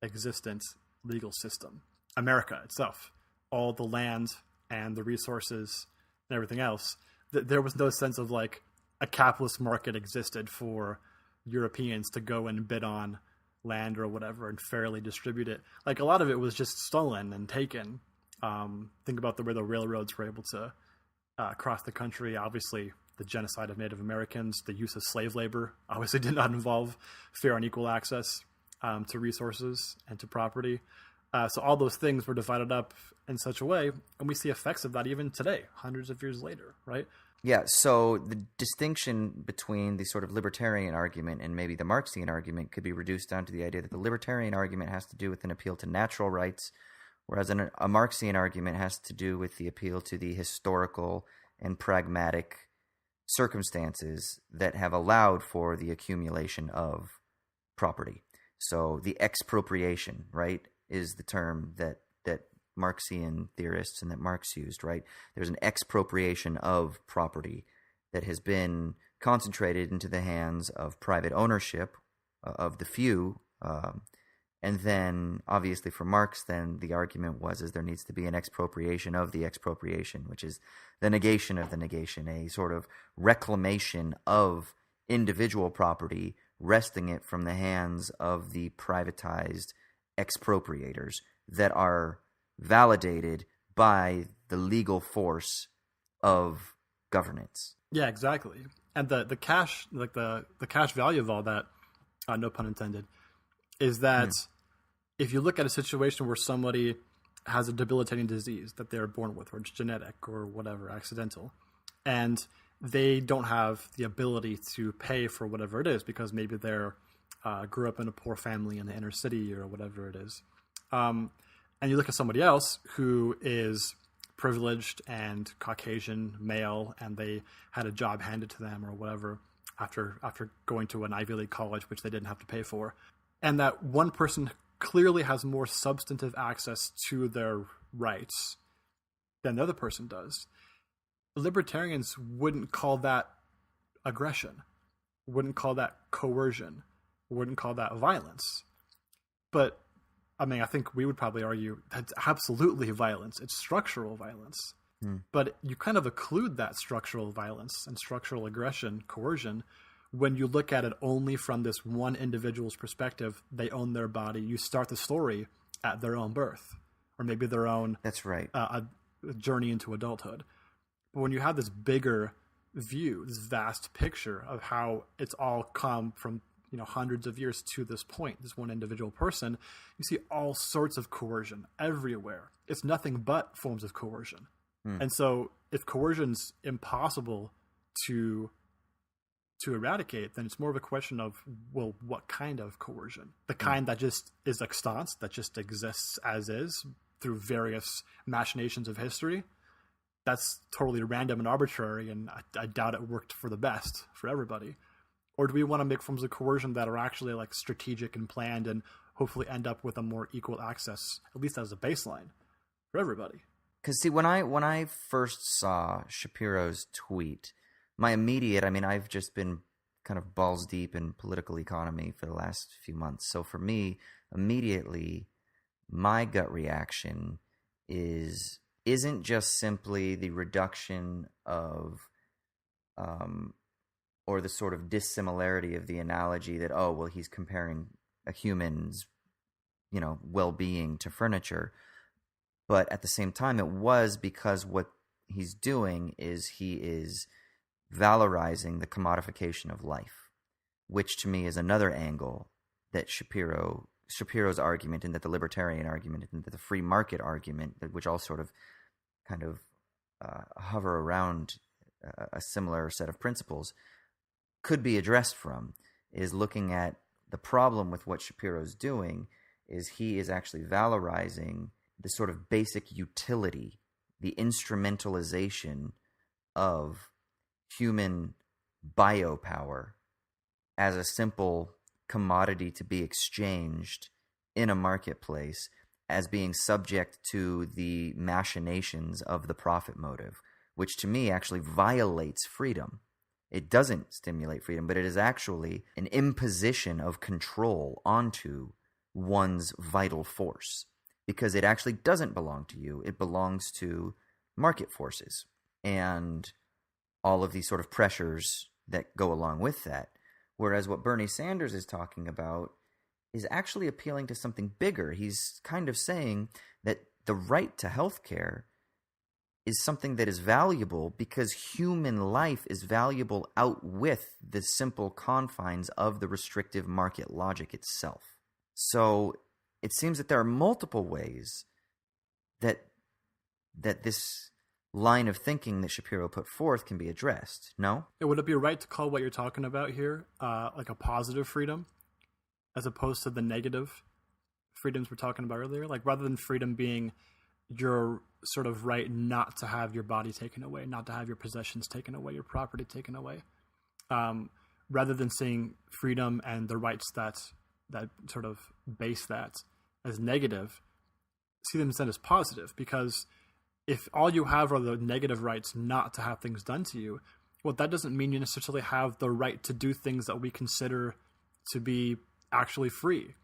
existent legal system. America itself, all the land and the resources and everything else, there was no sense of like, a capitalist market existed for Europeans to go and bid on land or whatever and fairly distribute it. Like a lot of it was just stolen and taken. Think about the way the railroads were able to cross the country. Obviously, the genocide of Native Americans, the use of slave labor obviously did not involve fair and equal access to resources and to property. So all those things were divided up in such a way, and we see effects of that even today, hundreds of years later, right? Yeah, so the distinction between the sort of libertarian argument and maybe the Marxian argument could be reduced down to the idea that the libertarian argument has to do with an appeal to natural rights, whereas a Marxian argument has to do with the appeal to the historical and pragmatic circumstances that have allowed for the accumulation of property. So the expropriation, right, is the term that Marxian theorists and that Marx used, right? There's an expropriation of property that has been concentrated into the hands of private ownership of the few. And then, obviously, for Marx, then the argument was there needs to be an expropriation of the expropriation, which is the negation of the negation, a sort of reclamation of individual property, wresting it from the hands of the privatized expropriators that are validated by the legal force of governance. Yeah, exactly. And the cash, like the cash value of all that, no pun intended, is that if you look at a situation where somebody has a debilitating disease that they're born with, or it's genetic or whatever, accidental, and they don't have the ability to pay for whatever it is because maybe they're grew up in a poor family in the inner city or whatever it is. And you look at somebody else who is privileged and Caucasian male, and they had a job handed to them or whatever after going to an Ivy League college, which they didn't have to pay for. And that one person clearly has more substantive access to their rights than the other person does. Libertarians wouldn't call that aggression, wouldn't call that coercion, wouldn't call that violence. But I mean, I think we would probably argue that's absolutely violence. It's structural violence. But you kind of occlude that structural violence and structural aggression, coercion, when you look at it only from this one individual's perspective. They own their body. You start the story at their own birth, or maybe their own That's right. A journey into adulthood. But when you have this bigger view, this vast picture of how it's all come from hundreds of years to this point, this one individual person, you see all sorts of coercion everywhere. It's nothing but forms of coercion. And so if coercion's impossible to eradicate, then it's more of a question of, well, what kind of coercion? The kind that just is extant, that just exists as is through various machinations of history. That's totally random and arbitrary, and I doubt it worked for the best for everybody. Or do we want to make forms of coercion that are actually like strategic and planned and hopefully end up with a more equal access, at least as a baseline, for everybody? Because see, when I first saw Shapiro's tweet, my immediate, I mean, I've just been kind of balls deep in political economy for the last few months. So for me, immediately, my gut reaction isn't just simply the reduction of, or the sort of dissimilarity of the analogy that, oh, well, he's comparing a human's, well-being to furniture. But at the same time, it was because what he's doing is he is valorizing the commodification of life, which to me is another angle that Shapiro's argument, and that the libertarian argument, and that the free market argument, which all sort of kind of hover around a similar set of principles, could be addressed from, is looking at the problem with what Shapiro's doing is he is actually valorizing the sort of basic utility, the instrumentalization of human biopower as a simple commodity to be exchanged in a marketplace, as being subject to the machinations of the profit motive, which to me actually violates freedom. It doesn't stimulate freedom, but it is actually an imposition of control onto one's vital force, because it actually doesn't belong to you. It belongs to market forces and all of these sort of pressures that go along with that. Whereas what Bernie Sanders is talking about is actually appealing to something bigger. He's kind of saying that the right to health care is something that is valuable because human life is valuable out with the simple confines of the restrictive market logic itself. So it seems that there are multiple ways that this line of thinking that Shapiro put forth can be addressed. No? Would it be right to call what you're talking about here like a positive freedom, as opposed to the negative freedoms we're talking about earlier? Like, rather than freedom being your sort of right not to have your body taken away, not to have your possessions taken away, your property taken away, rather than seeing freedom and the rights that sort of base that as negative, see them instead as positive. Because if all you have are the negative rights not to have things done to you, well, that doesn't mean you necessarily have the right to do things that we consider to be actually free,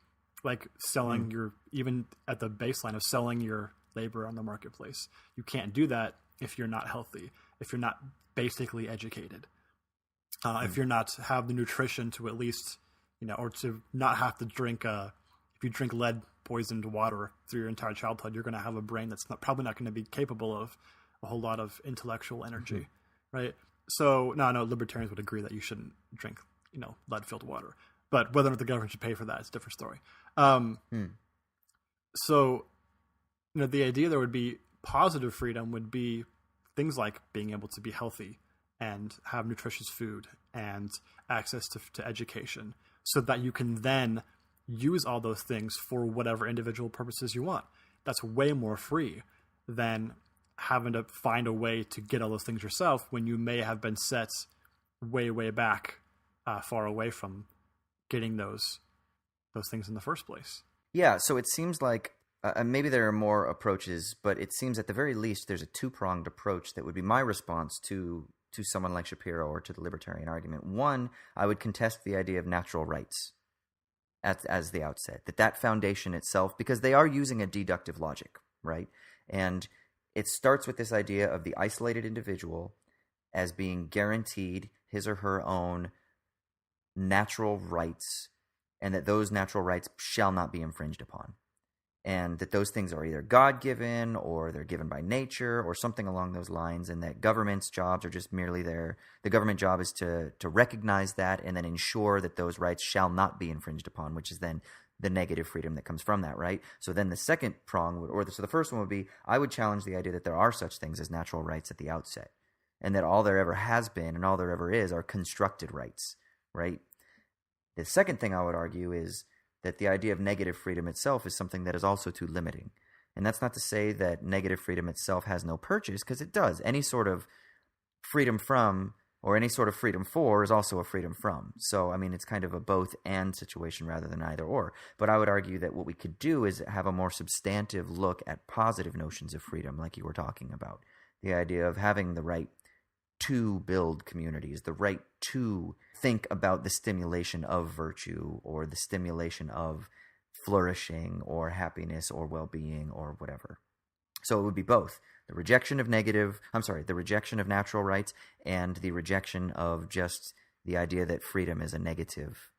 like selling your, even at the baseline of selling your labor on the marketplace. You can't do that if you're not healthy, if you're not basically educated, if you're not have the nutrition to at least, or to not have to drink, if you drink lead poisoned water through your entire childhood, you're going to have a brain that's probably not going to be capable of a whole lot of intellectual energy, right? So, no, libertarians would agree that you shouldn't drink, lead-filled water. But whether or not the government should pay for that is a different story. So, the idea there would be positive freedom would be things like being able to be healthy and have nutritious food and access to education, so that you can then use all those things for whatever individual purposes you want. That's way more free than having to find a way to get all those things yourself when you may have been set way, way back, far away from getting those things in the first place. Yeah, so it seems like maybe there are more approaches, but it seems at the very least there's a two-pronged approach that would be my response to someone like Shapiro or to the libertarian argument. One, I would contest the idea of natural rights. as the outset, that foundation itself, because they are using a deductive logic, right? And it starts with this idea of the isolated individual as being guaranteed his or her own natural rights, and that those natural rights shall not be infringed upon. And that those things are either God-given or they're given by nature or something along those lines, and that government's jobs are just merely there. The government job is to recognize that and then ensure that those rights shall not be infringed upon, which is then the negative freedom that comes from that, right? So then the second prong, so the first one would be, I would challenge the idea that there are such things as natural rights at the outset, and that all there ever has been and all there ever is are constructed rights, right? The second thing I would argue is that the idea of negative freedom itself is something that is also too limiting. And that's not to say that negative freedom itself has no purchase, because it does. Any sort of freedom from or any sort of freedom for is also a freedom from. So, I mean, it's kind of a both and situation rather than either or. But I would argue that what we could do is have a more substantive look at positive notions of freedom, like you were talking about. The idea of having the right to build communities, the right to think about the stimulation of virtue or the stimulation of flourishing or happiness or well-being or whatever. So it would be both the rejection of natural rights and the rejection of just the idea that freedom is a negative,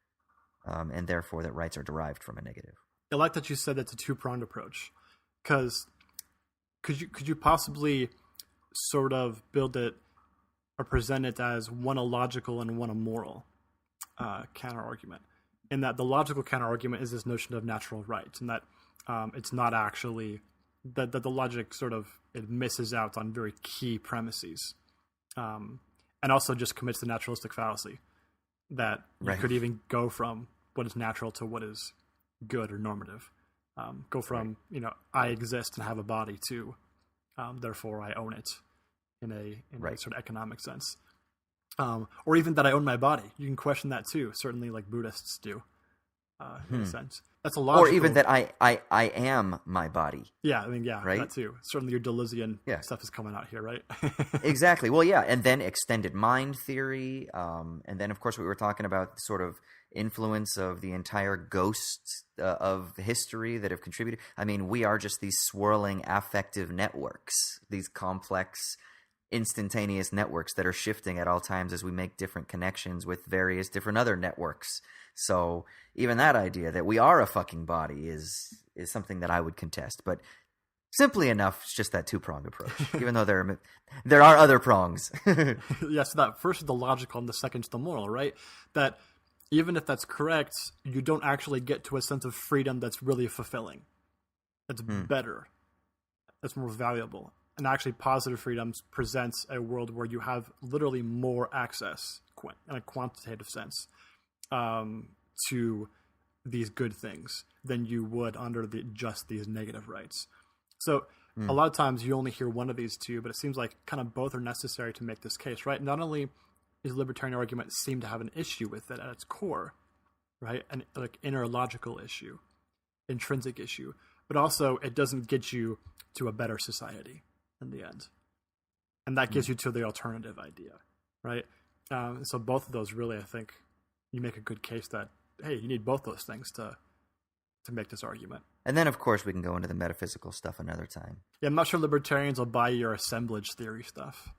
and therefore that rights are derived from a negative. I like that you said it's a two-pronged approach, because could you possibly sort of build it or present it as one a logical and one a moral counter-argument, in that the logical counter-argument is this notion of natural rights, and that it's not actually that the logic sort of it misses out on very key premises, and also just commits the naturalistic fallacy that you could even go from what is natural to what is good or normative, go from I exist and have a body to therefore I own it in a sort of economic sense, or even that I own my body. You can question that too, certainly, like Buddhists do, in a sense. That's a logical. Or even that I am my body. Yeah, I mean, right? That too. Certainly, your Deleuzian stuff is coming out here, right? Exactly. Well, yeah, and then extended mind theory, and then of course we were talking about the sort of influence of the entire ghosts of history that have contributed. I mean, we are just these swirling affective networks, these complex instantaneous networks that are shifting at all times as we make different connections with various different other networks. So even that idea that we are a fucking body is something that I would contest. But simply enough, it's just that two-pronged approach, even though there are other prongs. Yes, that first is the logical and the second is the moral, right? That even if that's correct, you don't actually get to a sense of freedom that's really fulfilling. That's better. That's more valuable. And actually, positive freedoms presents a world where you have literally more access, in a quantitative sense, to these good things than you would under just these negative rights. So a lot of times you only hear one of these two, but it seems like kind of both are necessary to make this case, right? Not only is libertarian argument seem to have an issue with it at its core, right? An like inner logical issue, intrinsic issue, but also it doesn't get you to a better society in the end. And that gives you to the alternative idea, right? So both of those really, I think, you make a good case that, hey, you need both those things to make this argument. And then, of course, we can go into the metaphysical stuff another time. Yeah, I'm not sure libertarians will buy your assemblage theory stuff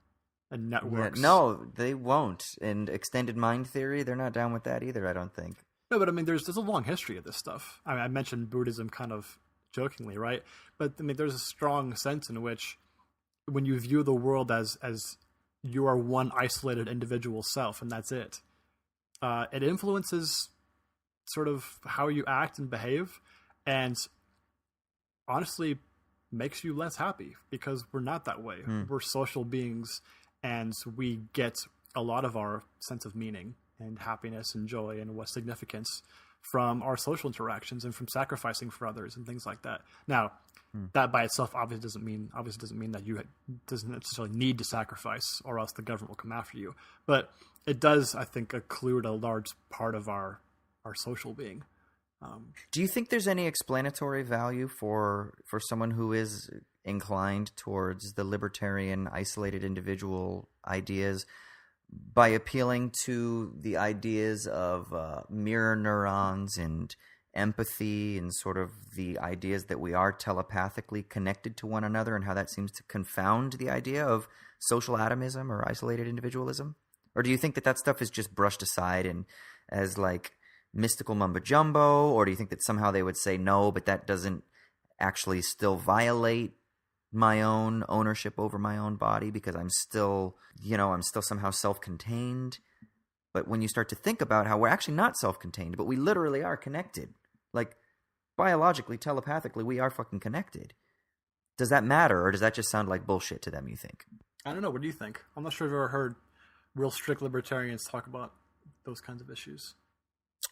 and networks. Yeah, no, they won't. And extended mind theory, they're not down with that either, I don't think. No, but I mean, there's a long history of this stuff. I mean, I mentioned Buddhism kind of jokingly, right? But I mean, there's a strong sense in which when you view the world as you are one isolated individual self and that's it, it influences sort of how you act and behave, and honestly makes you less happy because we're not that way. We're social beings, and we get a lot of our sense of meaning and happiness and joy and what significance from our social interactions and from sacrificing for others and things like that. Now, that by itself obviously doesn't mean that you doesn't necessarily need to sacrifice, or else the government will come after you. But it does, I think, occlude a large part of our social being. Do you think there's any explanatory value for someone who is inclined towards the libertarian, isolated individual ideas by appealing to the ideas of mirror neurons and empathy and sort of the ideas that we are telepathically connected to one another, and how that seems to confound the idea of social atomism or isolated individualism? Or do you think that that stuff is just brushed aside and as like mystical mumbo jumbo? Or do you think that somehow they would say no, but that doesn't actually still violate my own ownership over my own body because I'm still somehow self-contained? But when you start to think about how we're actually not self-contained, but we literally are connected, like biologically, telepathically, we are fucking connected. Does that matter, or does that just sound like bullshit to them, you think? I don't know. What do you think? I'm not sure I've ever heard real strict libertarians talk about those kinds of issues.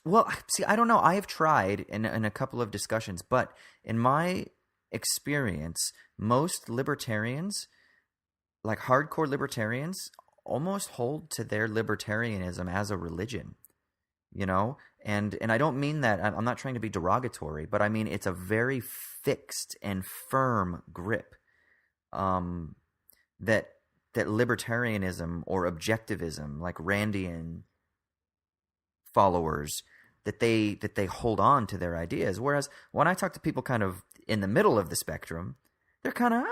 Well, see, I don't know. I have tried in a couple of discussions, but in my experience, most libertarians, like hardcore libertarians, almost hold to their libertarianism as a religion, you know? And I don't mean that, I'm not trying to be derogatory, but I mean it's a very fixed and firm grip that libertarianism or objectivism, like Randian followers, that they hold on to their ideas. Whereas when I talk to people kind of in the middle of the spectrum, they're kind of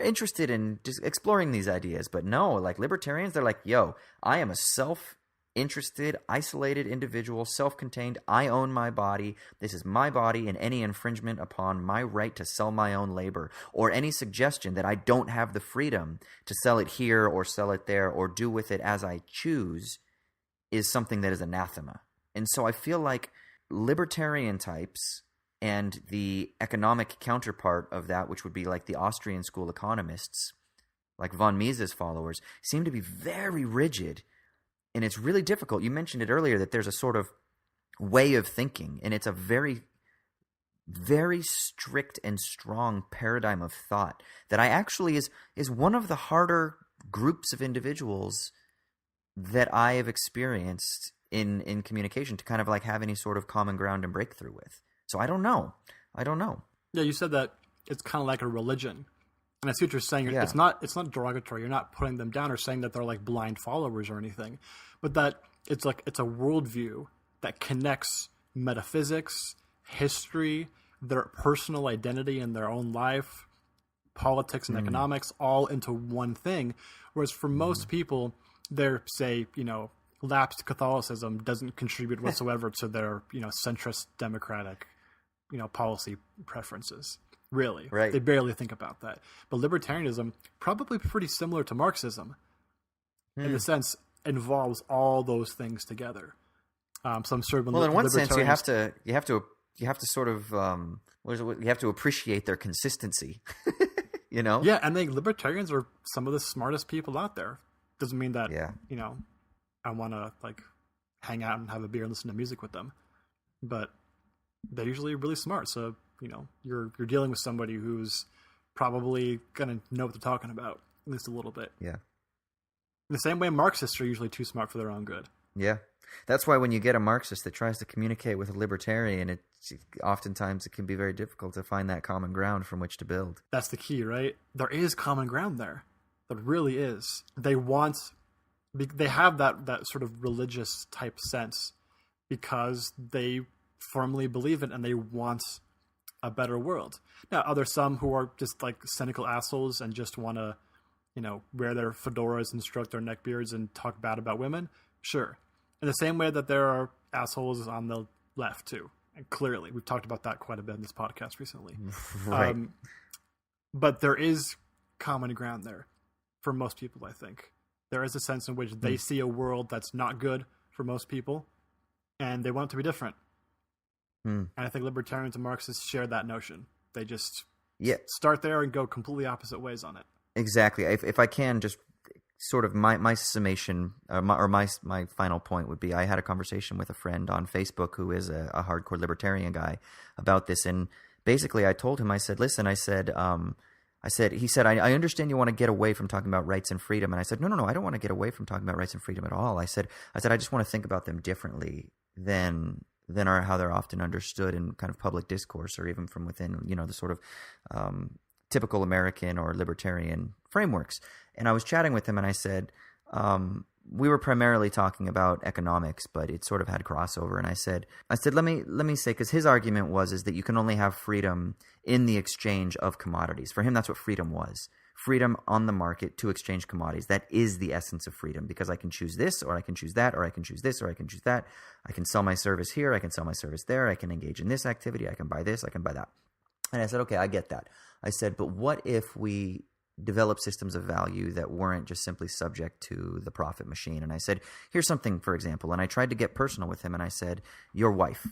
interested in just exploring these ideas. But no, like libertarians, they're like, yo, I am a self-interested, isolated individual, self-contained. I own my body. This is my body, and any infringement upon my right to sell my own labor, or any suggestion that I don't have the freedom to sell it here or sell it there or do with it as I choose, is something that is anathema. And so I feel like libertarian types and the economic counterpart of that, which would be like the Austrian school economists, like von Mises' followers, seem to be very rigid. And it's really difficult. You mentioned it earlier that there's a sort of way of thinking, and it's a very, very strict and strong paradigm of thought that I actually is one of the harder groups of individuals that I have experienced in communication to kind of like have any sort of common ground and breakthrough with. So I don't know. Yeah, you said that it's kind of like a religion. And I see what you're saying. Yeah. It's not derogatory. You're not putting them down or saying that they're like blind followers or anything. But that it's a worldview that connects metaphysics, history, their personal identity in their own life, politics and economics, all into one thing. Whereas for most people, their, say, lapsed Catholicism doesn't contribute whatsoever to their, centrist democratic, policy preferences. Really. Right. They barely think about that. But libertarianism, probably pretty similar to Marxism, in the sense, involves all those things together. So I'm sure. Well, in one sense, you have to sort of you have to appreciate their consistency. Yeah, and libertarians are some of the smartest people out there. Doesn't mean that I want to like hang out and have a beer and listen to music with them, but they're usually really smart. So you're dealing with somebody who's probably gonna know what they're talking about, at least a little bit. Yeah. In the same way, Marxists are usually too smart for their own good. Yeah. That's why when you get a Marxist that tries to communicate with a libertarian, oftentimes it can be very difficult to find that common ground from which to build. That's the key, right? There is common ground there. There really is. They have that sort of religious type sense because they firmly believe it and they want a better world. Now, are there some who are just like cynical assholes and just want to, wear their fedoras and stroke their neckbeards and talk bad about women? Sure. In the same way that there are assholes on the left too. And clearly, we've talked about that quite a bit in this podcast recently. Right. But there is common ground there for most people, I think. There is a sense in which they see a world that's not good for most people, and they want it to be different. And I think libertarians and Marxists share that notion. They just start there and go completely opposite ways on it. Exactly. If I can just sort of my summation my final point would be, I had a conversation with a friend on Facebook who is a hardcore libertarian guy about this, and basically I told him, I said, listen, he said, I understand you want to get away from talking about rights and freedom. And I said, no, I don't want to get away from talking about rights and freedom at all. I said, I just want to think about them differently than how they're often understood in kind of public discourse, or even from within, the sort of typical American or libertarian frameworks. And I was chatting with him and I said, we were primarily talking about economics, but it sort of had crossover. And I said, let me say, because his argument is that you can only have freedom in the exchange of commodities. For him, that's what freedom was. Freedom on the market to exchange commodities. That is the essence of freedom, because I can choose this, or I can choose that, or I can choose this, or I can choose that. I can sell my service here. I can sell my service there. I can engage in this activity. I can buy this. I can buy that. And I said, okay, I get that. I said, but what if we develop systems of value that weren't just simply subject to the profit machine? And I said, here's something, for example. And I tried to get personal with him, and I said, your wife.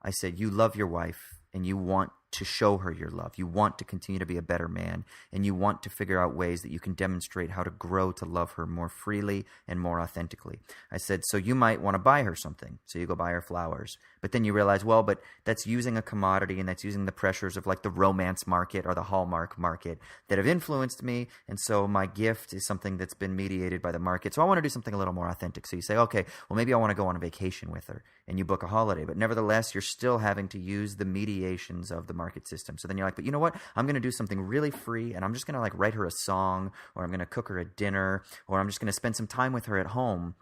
I said, you love your wife, and you want to show her your love. You want to continue to be a better man, and you want to figure out ways that you can demonstrate how to grow to love her more freely and more authentically. I said, so you might want to buy her something. So you go buy her flowers. But then you realize, well, but that's using a commodity, and that's using the pressures of like the romance market or the Hallmark market that have influenced me. And so my gift is something that's been mediated by the market. So I want to do something a little more authentic. So you say, okay, well, maybe I want to go on a vacation with her, and you book a holiday. But nevertheless, you're still having to use the mediations of the market system. So then you're like, but you know what? I'm going to do something really free, and I'm just going to like write her a song, or I'm going to cook her a dinner, or I'm just going to spend some time with her at home,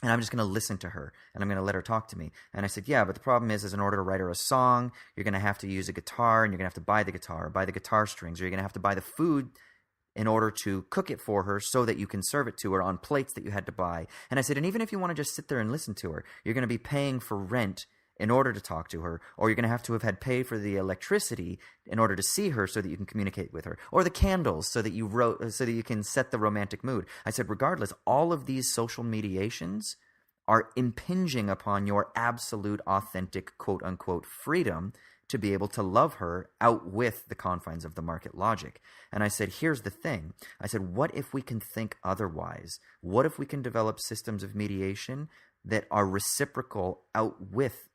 and I'm just going to listen to her, and I'm going to let her talk to me. And I said, yeah, but the problem is in order to write her a song, you're going to have to use a guitar, and you're going to have to buy the guitar, or buy the guitar strings, or you're going to have to buy the food in order to cook it for her so that you can serve it to her on plates that you had to buy. And I said, and even if you want to just sit there and listen to her, you're going to be paying for rent in order to talk to her, or you're going to have had paid for the electricity in order to see her so that you can communicate with her, or the candles so that you can set the romantic mood. I said, regardless, all of these social mediations are impinging upon your absolute authentic quote-unquote freedom to be able to love her out with the confines of the market logic. And I said, here's the thing. I said, what if we can think otherwise? What if we can develop systems of mediation that are reciprocal out with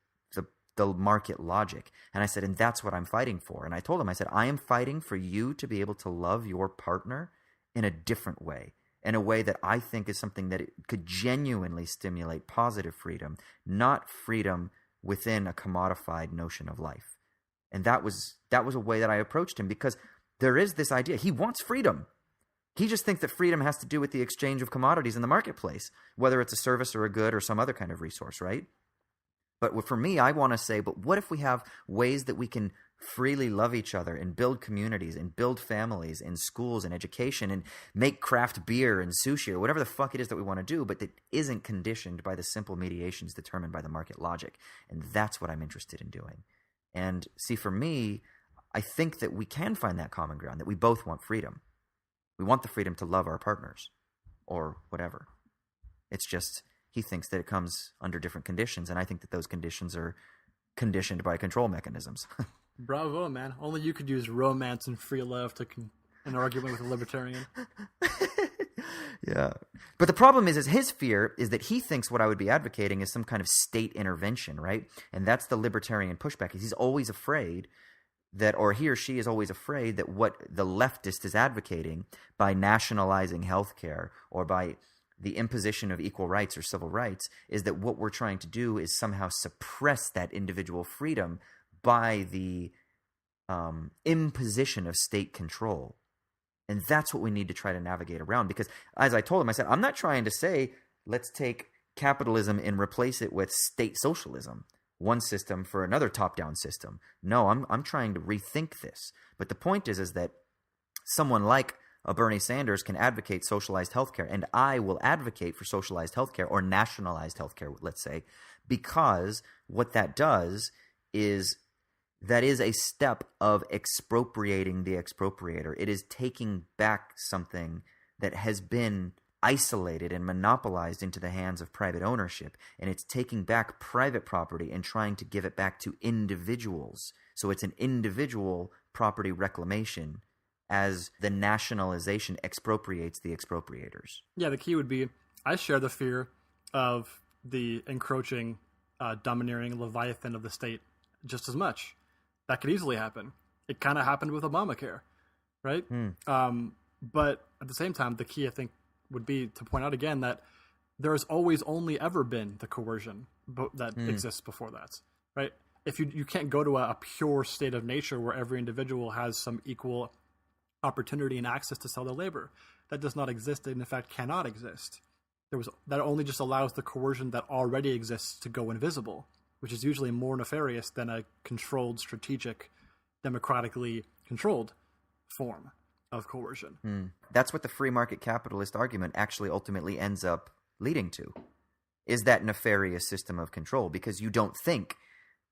the market logic? And I said, and that's what I'm fighting for. And I told him, I said, I am fighting for you to be able to love your partner in a different way, in a way that I think is something that it could genuinely stimulate positive freedom, not freedom within a commodified notion of life. And that was a way that I approached him, because there is this idea. He wants freedom. He just thinks that freedom has to do with the exchange of commodities in the marketplace, whether it's a service or a good or some other kind of resource, right? But for me, I want to say, but what if we have ways that we can freely love each other and build communities and build families and schools and education and make craft beer and sushi or whatever the fuck it is that we want to do, but that isn't conditioned by the simple mediations determined by the market logic? And that's what I'm interested in doing. And see, for me, I think that we can find that common ground, that we both want freedom. We want the freedom to love our partners or whatever. It's just he thinks that it comes under different conditions, and I think that those conditions are conditioned by control mechanisms. Bravo, man. Only you could use romance and free love to an argument with a libertarian. Yeah. But the problem is his fear is that he thinks what I would be advocating is some kind of state intervention, right? And that's the libertarian pushback. He's always afraid that, or he or she is always afraid that what the leftist is advocating by nationalizing healthcare or by the imposition of equal rights or civil rights is that what we're trying to do is somehow suppress that individual freedom by the imposition of state control. And that's what we need to try to navigate around, because as I told him, I said, I'm not trying to say let's take capitalism and replace it with state socialism, one system for another top-down system. No, I'm trying to rethink this. But the point is that someone like Bernie Sanders can advocate socialized healthcare, and I will advocate for socialized healthcare or nationalized healthcare, let's say, because what that does is that is a step of expropriating the expropriator. It is taking back something that has been isolated and monopolized into the hands of private ownership, and it's taking back private property and trying to give it back to individuals. So it's an individual property reclamation as the nationalization expropriates the expropriators. Yeah, the key would be, I share the fear of the encroaching, domineering leviathan of the state just as much. That could easily happen. It kind of happened with Obamacare, right? But at the same time, the key, I think, would be to point out again that there has always only ever been the coercion that exists before that, right? If you can't go to a pure state of nature where every individual has some equal opportunity and access to sell their labor. That does not exist and, in fact, cannot exist. that only just allows the coercion that already exists to go invisible, which is usually more nefarious than a controlled, strategic, democratically controlled form of coercion. That's what the free market capitalist argument actually ultimately ends up leading to, is that nefarious system of control, because you don't think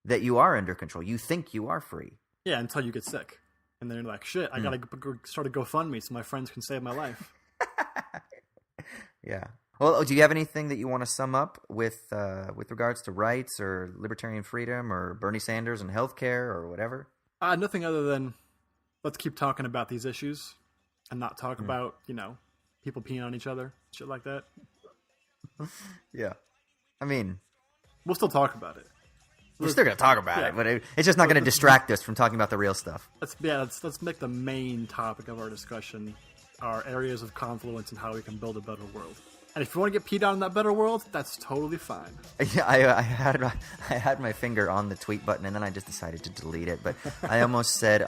that you are under control. You think you are free. Yeah, until you get sick. And then you're like, shit, I gotta start a GoFundMe so my friends can save my life. Yeah. Well, do you have anything that you want to sum up with regards to rights or libertarian freedom or Bernie Sanders and healthcare or whatever? Nothing other than let's keep talking about these issues and not talk about, people peeing on each other, shit like that. Yeah. I mean, we'll still talk about it. We're still going to talk about it, but it's just not going to distract us from talking about the real stuff. Let's make the main topic of our discussion our areas of confluence and how we can build a better world. And if you want to get peed on in that better world, that's totally fine. Yeah, I had my finger on the tweet button, and then I just decided to delete it. But I almost said,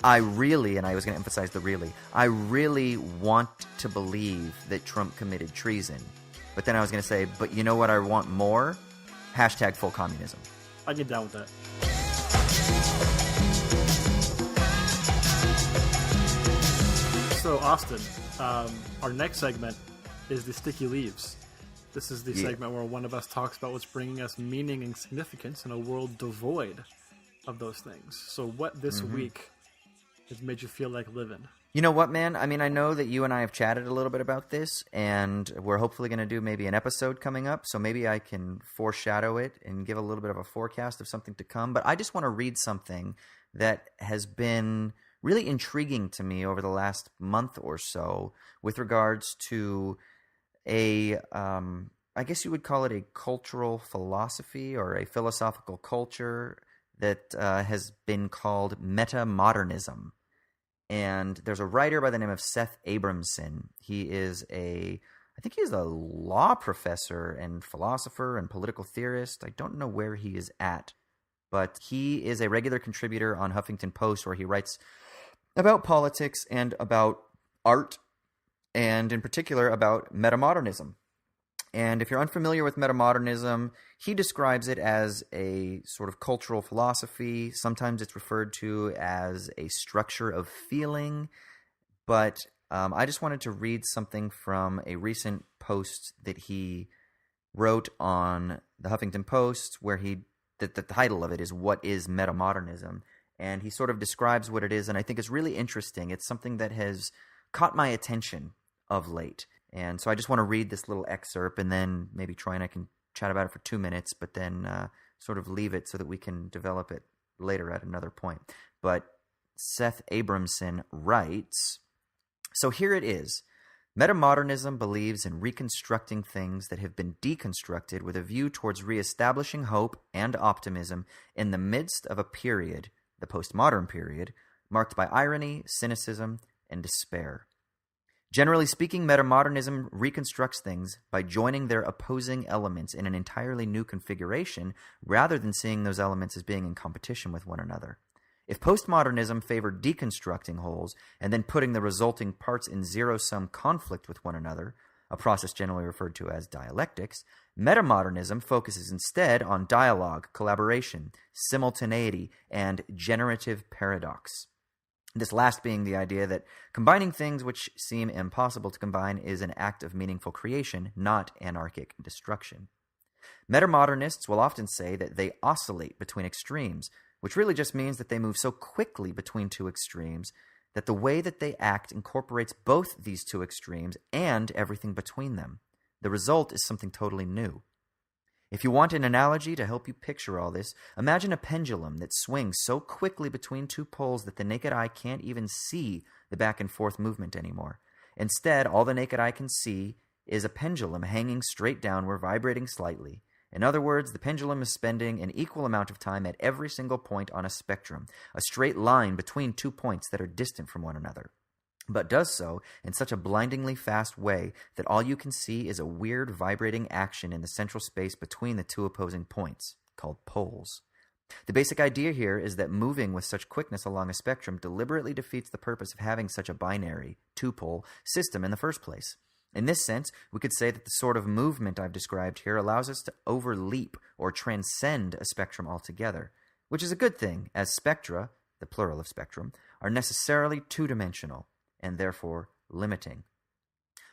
I really, and I was going to emphasize the really, I really want to believe that Trump committed treason. But then I was going to say, but you know what I want more? # full communism. I get down with that. So, Austin, our next segment is the Sticky Leaves. This is the segment where one of us talks about what's bringing us meaning and significance in a world devoid of those things. So what this week has made you feel like living? You know what, man? I mean, I know that you and I have chatted a little bit about this, and we're hopefully going to do maybe an episode coming up, so maybe I can foreshadow it and give a little bit of a forecast of something to come. But I just want to read something that has been really intriguing to me over the last month or so with regards to I guess you would call it a cultural philosophy or a philosophical culture that has been called Metamodernism. And there's a writer by the name of Seth Abramson. He is I think he's a law professor and philosopher and political theorist. I don't know where he is at, but he is a regular contributor on Huffington Post where he writes about politics and about art, and in particular about metamodernism. And if you're unfamiliar with metamodernism, he describes it as a sort of cultural philosophy. Sometimes it's referred to as a structure of feeling. But I just wanted to read something from a recent post that he wrote on the Huffington Post, where the title of it is "What is Metamodernism?" And he sort of describes what it is, and I think it's really interesting. It's something that has caught my attention of late. And so I just want to read this little excerpt, and then maybe Troy and I can chat about it for 2 minutes, but then sort of leave it so that we can develop it later at another point. But Seth Abramson writes, so here it is. Metamodernism believes in reconstructing things that have been deconstructed with a view towards reestablishing hope and optimism in the midst of a period, the postmodern period, marked by irony, cynicism, and despair. Generally speaking, metamodernism reconstructs things by joining their opposing elements in an entirely new configuration rather than seeing those elements as being in competition with one another. If postmodernism favored deconstructing wholes and then putting the resulting parts in zero-sum conflict with one another, a process generally referred to as dialectics, metamodernism focuses instead on dialogue, collaboration, simultaneity, and generative paradox. This last being the idea that combining things which seem impossible to combine is an act of meaningful creation, not anarchic destruction. Metamodernists will often say that they oscillate between extremes, which really just means that they move so quickly between two extremes that the way that they act incorporates both these two extremes and everything between them. The result is something totally new. If you want an analogy to help you picture all this, imagine a pendulum that swings so quickly between two poles that the naked eye can't even see the back and forth movement anymore. Instead, all the naked eye can see is a pendulum hanging straight downward, vibrating slightly. In other words, the pendulum is spending an equal amount of time at every single point on a spectrum, a straight line between 2 points that are distant from one another, but does so in such a blindingly fast way that all you can see is a weird vibrating action in the central space between the two opposing points, called poles. The basic idea here is that moving with such quickness along a spectrum deliberately defeats the purpose of having such a binary, two-pole, system in the first place. In this sense, we could say that the sort of movement I've described here allows us to overleap or transcend a spectrum altogether, which is a good thing, as spectra, the plural of spectrum, are necessarily two-dimensional and therefore limiting.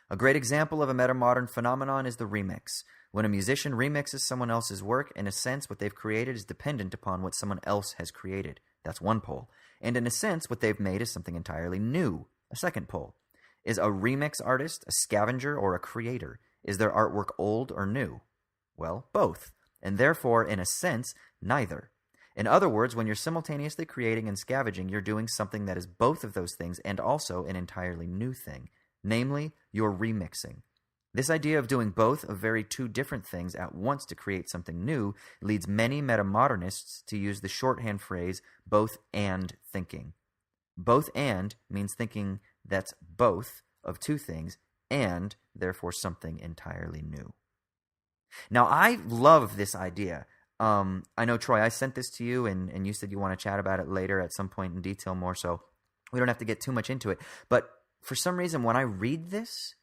A great example of a metamodern phenomenon is the remix. When a musician remixes someone else's work, in a sense, what they've created is dependent upon what someone else has created. That's one pole. And in a sense, what they've made is something entirely new, a second pole. Is a remix artist a scavenger or a creator? Is their artwork old or new? Well, both. And therefore, in a sense, neither. In other words, when you're simultaneously creating and scavenging, you're doing something that is both of those things and also an entirely new thing. Namely, you're remixing. This idea of doing both of very two different things at once to create something new leads many metamodernists to use the shorthand phrase both and thinking. Both and means thinking that's both of two things and therefore something entirely new. Now, I love this idea. I know, Troy, I sent this to you and you said you want to chat about it later at some point in detail more, so we don't have to get too much into it. But for some reason, when I read this,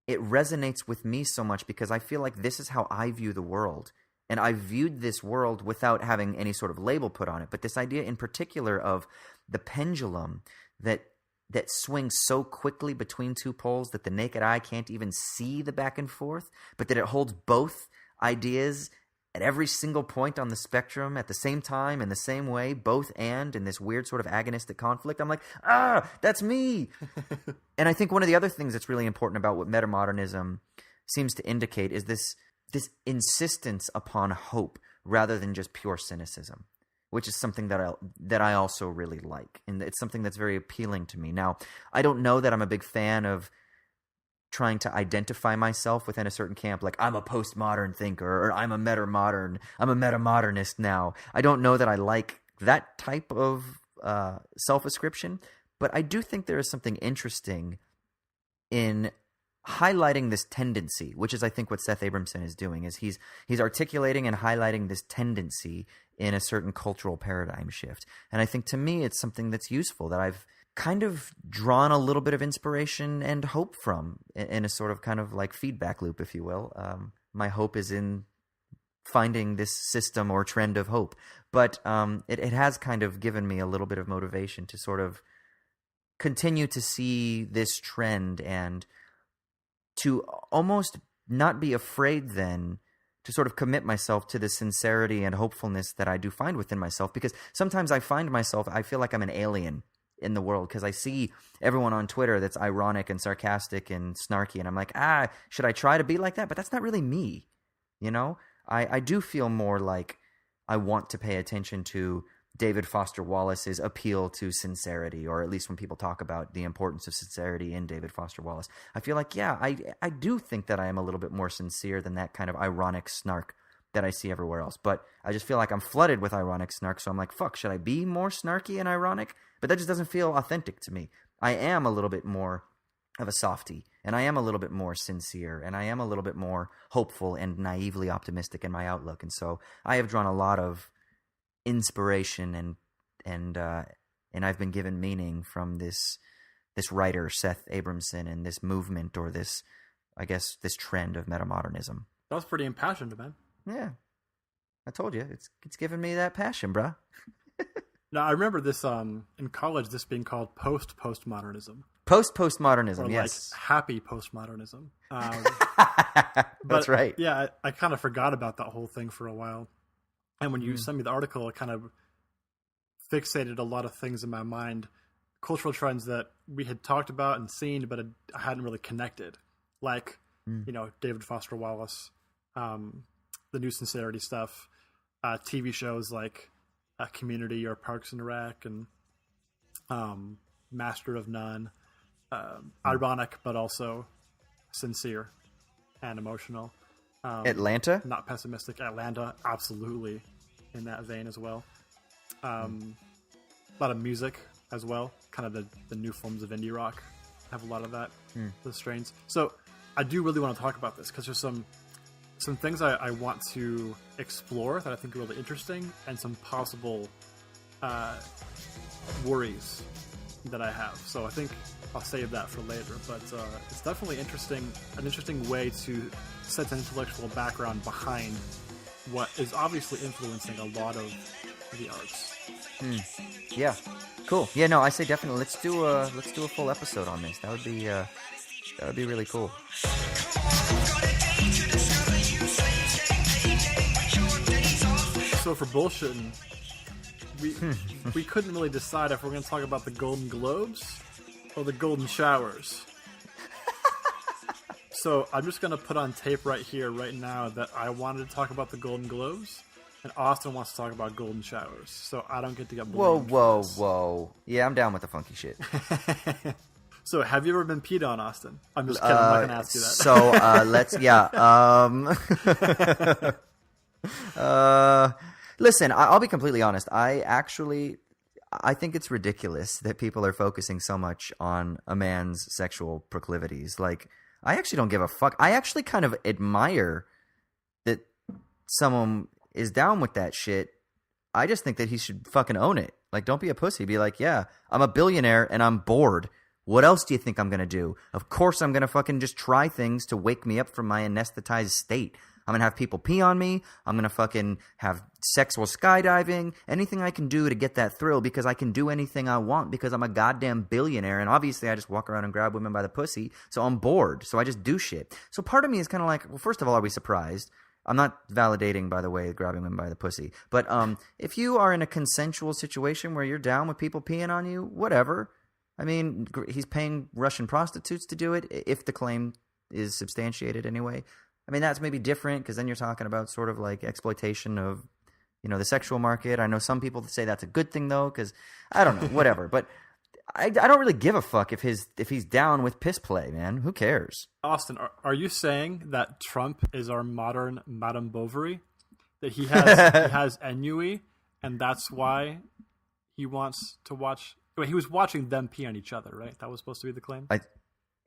it resonates with me so much because I feel like this is how I view the world. And I viewed this world without having any sort of label put on it. But this idea in particular of the pendulum that swings so quickly between two poles that the naked eye can't even see the back and forth, but that it holds both ideas at every single point on the spectrum at the same time in the same way, both and in this weird sort of agonistic conflict. I'm like, that's me. And I think one of the other things that's really important about what metamodernism seems to indicate is this insistence upon hope rather than just pure cynicism, which is something that I also really like. And it's something that's very appealing to me. Now, I don't know that I'm a big fan of trying to identify myself within a certain camp, like I'm a postmodern thinker or I'm a metamodernist now. I don't know that I like that type of self-ascription, but I do think there is something interesting in highlighting this tendency, which is I think what Seth Abramson is doing, is he's articulating and highlighting this tendency in a certain cultural paradigm shift. And I think to me it's something that's useful, that I've kind of drawn a little bit of inspiration and hope from in a sort of kind of like feedback loop, if you will. My hope is in finding this system or trend of hope. But it has kind of given me a little bit of motivation to sort of continue to see this trend and to almost not be afraid then to sort of commit myself to the sincerity and hopefulness that I do find within myself. Because sometimes I find myself, I feel like I'm an alien in the world because I see everyone on Twitter that's ironic and sarcastic and snarky, and I'm like, should I try to be like that? But that's not really me, you know? I do feel more like I want to pay attention to David Foster Wallace's appeal to sincerity, or at least when people talk about the importance of sincerity in David Foster Wallace. I feel like, I do think that I am a little bit more sincere than that kind of ironic snark that I see everywhere else. But I just feel like I'm flooded with ironic snark, so I'm like, fuck, should I be more snarky and ironic? But that just doesn't feel authentic to me. I am a little bit more of a softie, and I am a little bit more sincere, and I am a little bit more hopeful and naively optimistic in my outlook. And so I have drawn a lot of inspiration and I've been given meaning from this writer, Seth Abramson, and this movement, or this, I guess, this trend of metamodernism. That was pretty impassioned, man. Yeah. I told you, it's given me that passion, bruh. Now, I remember this in college, this being called postmodernism. Postmodernism, or yes. Like happy postmodernism. That's right. Yeah, I kind of forgot about that whole thing for a while. And when you sent me the article, it kind of fixated a lot of things in my mind, cultural trends that we had talked about and seen, but I hadn't really connected. Like, David Foster Wallace, the new sincerity stuff, TV shows like Community or Parks and Rec, and Master of None. Ironic, but also sincere and emotional. Atlanta? Not pessimistic. Atlanta, absolutely in that vein as well. A lot of music as well. Kind of the new forms of indie rock have a lot of that, the strains. So I do really want to talk about this because there's some things I want to explore that I think are really interesting, and some possible worries that I have. So I think I'll save that for later. But it's definitely an interesting way to set an intellectual background behind what is obviously influencing a lot of the arts. Yeah, cool. Yeah, no, I say definitely. Let's do a full episode on this. That would be really cool. So for bullshitting, we couldn't really decide if we're going to talk about the Golden Globes or the Golden Showers. So I'm just going to put on tape right here, right now, that I wanted to talk about the Golden Globes, and Austin wants to talk about Golden Showers. So I don't get to get blamed. Whoa. Yeah, I'm down with the funky shit. So have you ever been peed on, Austin? I'm just kidding. I'm not going to ask you that. So listen, I'll be completely honest. I think it's ridiculous that people are focusing so much on a man's sexual proclivities. Like, I actually don't give a fuck. I actually kind of admire that someone is down with that shit. I just think that he should fucking own it. Like, don't be a pussy. Be like, yeah, I'm a billionaire and I'm bored. What else do you think I'm going to do? Of course I'm going to fucking just try things to wake me up from my anesthetized state. I'm going to have people pee on me. I'm going to fucking have sex while skydiving. Anything I can do to get that thrill, because I can do anything I want because I'm a goddamn billionaire. And obviously I just walk around and grab women by the pussy. So I'm bored. So I just do shit. So part of me is kind of like, well, first of all, are we surprised? I'm not validating, by the way, grabbing women by the pussy. But if you are in a consensual situation where you're down with people peeing on you, whatever. I mean, he's paying Russian prostitutes to do it, if the claim is substantiated anyway. I mean, that's maybe different, because then you're talking about sort of like exploitation of, the sexual market. I know some people say that's a good thing, though, because I don't know, whatever. But I don't really give a fuck if he's down with piss play, man. Who cares? Austin, are you saying that Trump is our modern Madame Bovary? That he has ennui, and that's why he wants to watch... He was watching them pee on each other, right? That was supposed to be the claim?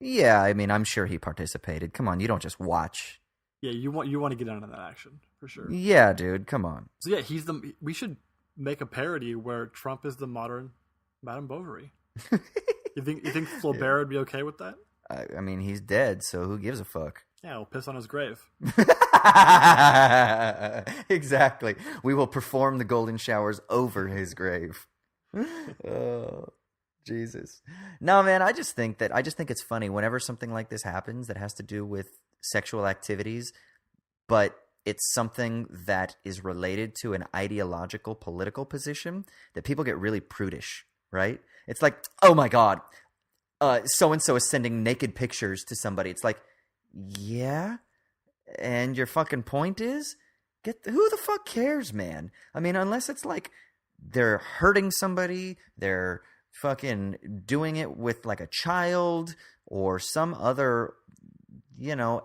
Yeah, I mean, I'm sure he participated. Come on, you don't just watch. Yeah, you want to get into that action, for sure. Yeah, dude, come on. So yeah, we should make a parody where Trump is the modern Madame Bovary. You think Flaubert would be okay with that? I mean, he's dead, so who gives a fuck? Yeah, we'll piss on his grave. Exactly. We will perform the golden showers over his grave. Oh, Jesus. No, man, I just think it's funny whenever something like this happens that has to do with sexual activities, but it's something that is related to an ideological political position, that people get really prudish, right? It's like, oh my God, so-and-so is sending naked pictures to somebody. It's like, yeah, and your fucking point is, who the fuck cares, man? I mean, unless it's like, they're hurting somebody, they're fucking doing it with like a child or some other,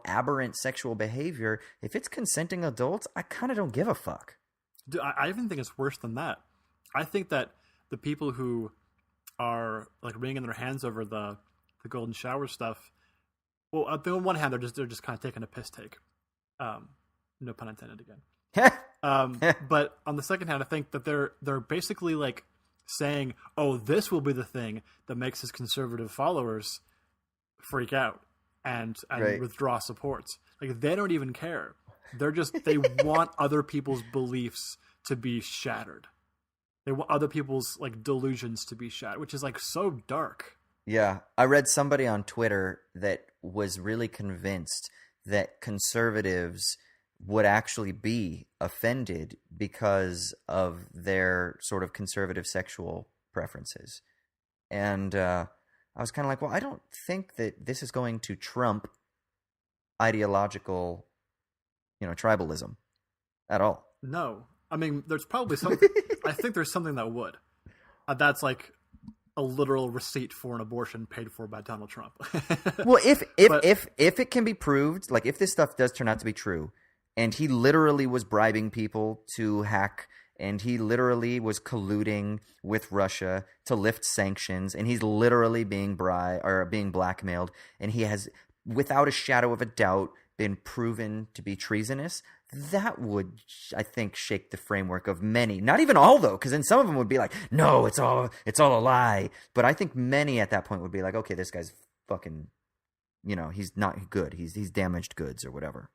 aberrant sexual behavior. If it's consenting adults, I kind of don't give a fuck. Dude, I even think it's worse than that. I think that the people who are like wringing their hands over the golden shower stuff, well, on one hand, they're just kind of taking a piss take. No pun intended again. But on the second hand, I think that they're basically like saying, "Oh, this will be the thing that makes his conservative followers freak out and right. withdraw support." Like, they don't even care. They want other people's beliefs to be shattered. They want other people's like delusions to be shattered, which is like so dark. Yeah, I read somebody on Twitter that was really convinced that conservatives would actually be offended because of their sort of conservative sexual preferences. And I was kind of like, well, I don't think that this is going to trump ideological, tribalism at all. No. I mean, there's probably something... I think there's something that would. That's like a literal receipt for an abortion paid for by Donald Trump. Well, if it can be proved, like if this stuff does turn out to be true, and he literally was bribing people to hack, and he literally was colluding with Russia to lift sanctions, and he's literally being blackmailed, and he has, without a shadow of a doubt, been proven to be treasonous, that would, I think, shake the framework of many. Not even all, though, because then some of them would be like, no, it's all a lie. But I think many at that point would be like, okay, this guy's fucking, he's not good. He's damaged goods or whatever.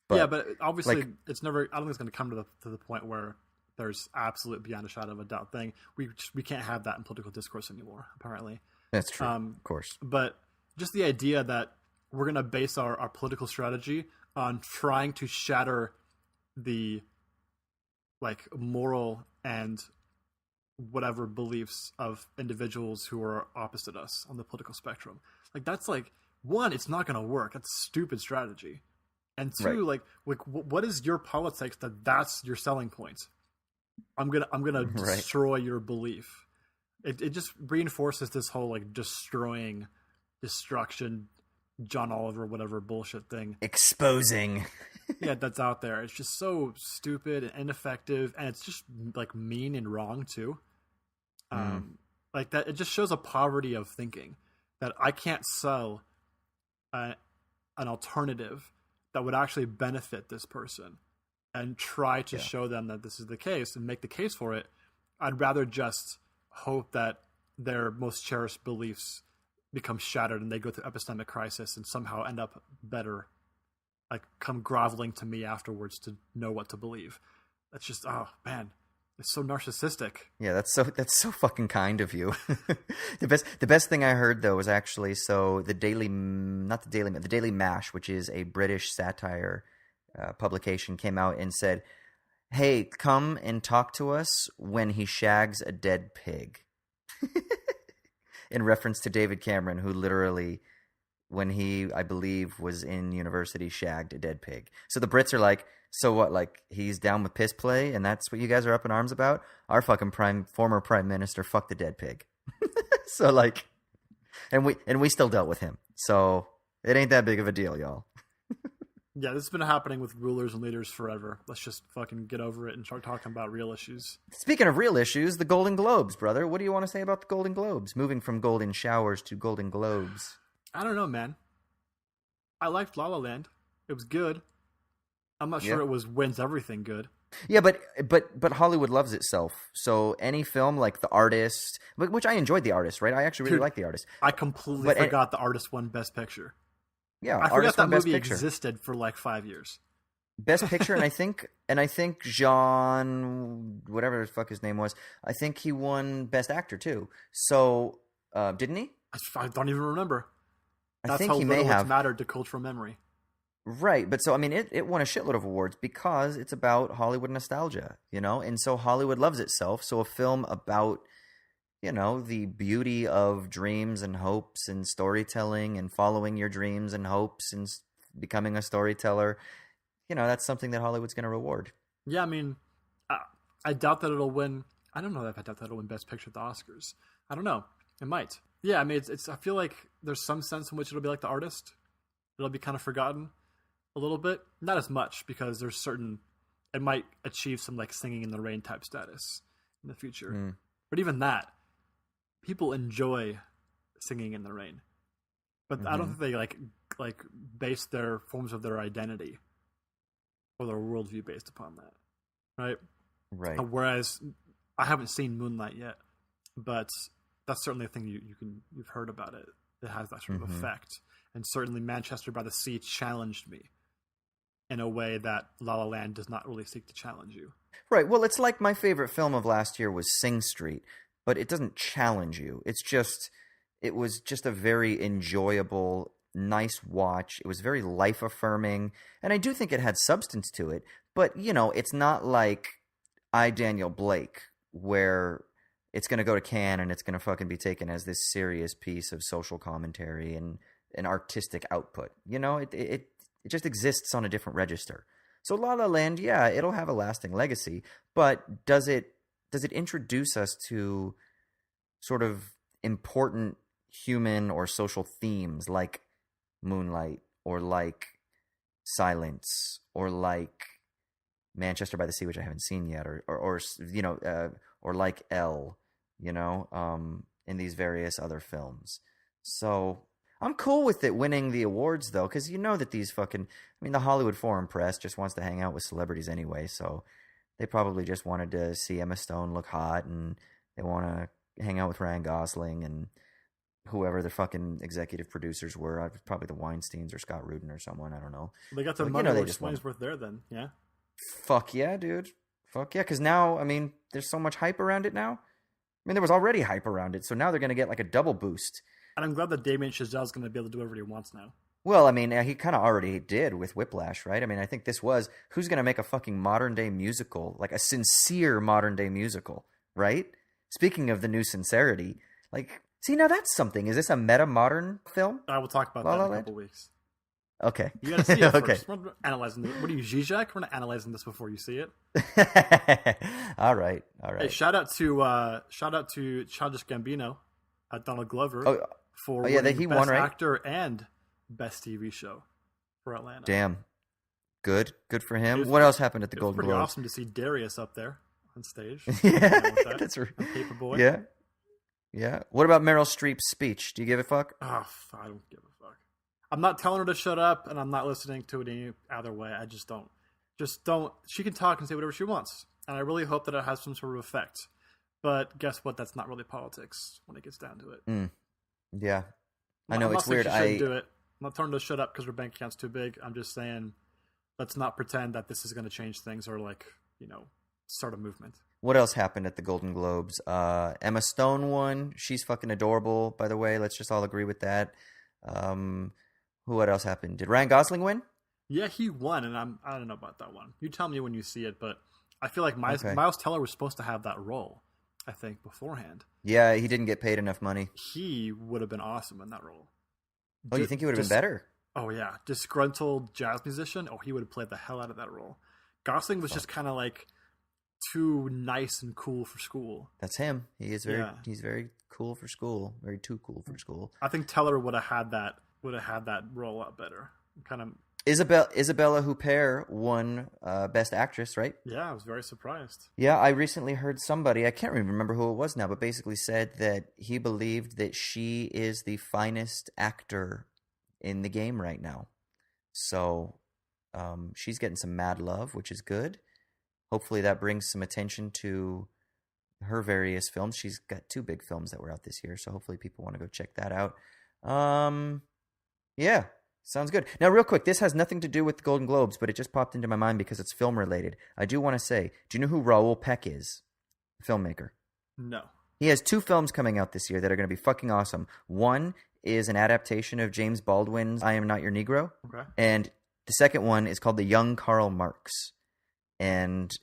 But obviously, it's never. I don't think it's going to come to the point where there's absolute beyond a shadow of a doubt thing. We can't have that in political discourse anymore. Apparently, that's true. Of course, but just the idea that we're going to base our political strategy on trying to shatter the moral and whatever beliefs of individuals who are opposite us on the political spectrum. That's one, it's not going to work. That's a stupid strategy. And two, right. What is your politics that's your selling point? I'm gonna destroy your belief. It just reinforces this whole destruction, John Oliver, whatever bullshit thing. Exposing. Yeah, that's out there. It's just so stupid and ineffective, and it's just mean and wrong too. That, it just shows a poverty of thinking that I can't sell an alternative that would actually benefit this person and try to show them that this is the case and make the case for it. I'd rather just hope that their most cherished beliefs become shattered and they go through epistemic crisis and somehow end up better, come groveling to me afterwards to know what to believe. That's just, oh man, it's so narcissistic. Yeah, that's so fucking kind of you. The best thing I heard though was actually, so the Daily Mash, which is a British satire publication, came out and said, "Hey, come and talk to us when he shags a dead pig," in reference to David Cameron, who literally, when he, I believe, was in university, shagged a dead pig. So the Brits are like, so what, he's down with piss play and that's what you guys are up in arms about? Our fucking former prime minister fucked the dead pig. So and we still dealt with him. So it ain't that big of a deal, y'all. Yeah, this has been happening with rulers and leaders forever. Let's just fucking get over it and start talking about real issues. Speaking of real issues, the Golden Globes, brother. What do you want to say about the Golden Globes? Moving from Golden Showers to Golden Globes. I don't know, man. I liked La La Land. It was good. I'm not sure it wins everything good. Yeah, but Hollywood loves itself. So any film like The Artist, which I enjoyed The Artist, right? I actually really like The Artist. I completely forgot The Artist won Best Picture. Yeah, I forgot that movie existed for 5 years. Best Picture, and I think Jean, whatever the fuck his name was, I think he won Best Actor too. So didn't he? I don't even remember. That's I think how he little may have it's mattered to cultural memory. Right, but so, I mean, it won a shitload of awards because it's about Hollywood nostalgia, and so Hollywood loves itself. So a film about, the beauty of dreams and hopes and storytelling and following your dreams and hopes and becoming a storyteller, that's something that Hollywood's going to reward. Yeah, I mean, I doubt that it'll win. I don't know if I doubt that it'll win Best Picture at the Oscars. I don't know. It might. Yeah, I mean, it's. I feel like there's some sense in which it'll be like The Artist. It'll be kind of forgotten a little bit, not as much, because there's it might achieve some Singing in the Rain type status in the future. But even that, people enjoy Singing in the Rain, but I don't think they base their forms of their identity or their worldview based upon that, right? Whereas I haven't seen Moonlight yet, but that's certainly a thing you've heard about it. It has that sort of effect, and certainly Manchester by the Sea challenged me in a way that La La Land does not really seek to challenge you. Right. Well, it's like my favorite film of last year was Sing Street, but it doesn't challenge you. It was just a very enjoyable, nice watch. It was very life-affirming, and I do think it had substance to it, but, it's not like I, Daniel Blake, where it's going to go to Cannes and it's going to fucking be taken as this serious piece of social commentary and an artistic output. It just exists on a different register. So La La Land, yeah, it'll have a lasting legacy, but does it introduce us to sort of important human or social themes like Moonlight or like Silence or like Manchester by the Sea, which I haven't seen yet, or like Elle, in these various other films. So I'm cool with it winning the awards, though, because you know that these the Hollywood Foreign Press just wants to hang out with celebrities anyway, so they probably just wanted to see Emma Stone look hot, and they want to hang out with Ryan Gosling and whoever the fucking executive producers were. Probably the Weinsteins or Scott Rudin or someone, I don't know. They got their money worth there then, yeah? Fuck yeah, dude. Fuck yeah, because now, there's so much hype around it now. There was already hype around it, so now they're going to get like a double boost. And I'm glad that Damien Chazelle's going to be able to do whatever he wants now. Well, he kind of already did with Whiplash, right? I think this was, who's going to make a fucking modern-day musical, like a sincere modern-day musical, right? Speaking of the new sincerity, see, now that's something. Is this a meta-modern film? I will talk about that in a couple weeks. Okay. You got to see it okay. first. We're analyzing this. What are you, Zizek? We're not analyzing this before you see it. All right. Hey, shout out to Childish Gambino, Donald Glover, for winning he Best won, right? Actor and Best TV Show for Atlanta. Damn. Good for him. What else happened at the Golden Globes? It was pretty awesome to see Darius up there on stage. Yeah, that's right. Paperboy. Yeah. What about Meryl Streep's speech? Do you give a fuck? Oh, I don't give a fuck. I'm not telling her to shut up, and I'm not listening to it any other way. I just don't. She can talk and say whatever she wants, and I really hope that it has some sort of effect. But guess what? That's not really politics when it gets down to it. Yeah. I know, it's weird. She shouldn't do it. I'm not telling her to shut up because her bank account's too big. I'm just saying, let's not pretend that this is going to change things or start a movement. What else happened at the Golden Globes? Emma Stone won. She's fucking adorable, by the way. Let's just all agree with that. What else happened? Did Ryan Gosling win? Yeah, he won, and I don't know about that one. You tell me when you see it, but I feel like Miles Teller was supposed to have that role, I think, beforehand. Yeah, he didn't get paid enough money. He would have been awesome in that role. Oh, you think he would have been better? Oh, yeah. Disgruntled jazz musician. Oh, he would have played the hell out of that role. Gosling was just kind of too nice and cool for school. That's him. He's very cool for school. Very too cool for school. I think Teller would have had that role a lot better. Kind of. Isabella Huppert won Best Actress, right? Yeah, I was very surprised. Yeah, I recently heard somebody, I can't even remember who it was now, but basically said that he believed that she is the finest actor in the game right now. So she's getting some mad love, which is good. Hopefully that brings some attention to her various films. She's got 2 big films that were out this year, so hopefully people want to go check that out. Yeah. Sounds good. Now, real quick, this has nothing to do with the Golden Globes, but it just popped into my mind because it's film-related. I do want to say, do you know who Raoul Peck is? Filmmaker. No. He has 2 films coming out this year that are going to be fucking awesome. One is an adaptation of James Baldwin's I Am Not Your Negro. Okay. And the second one is called The Young Karl Marx. And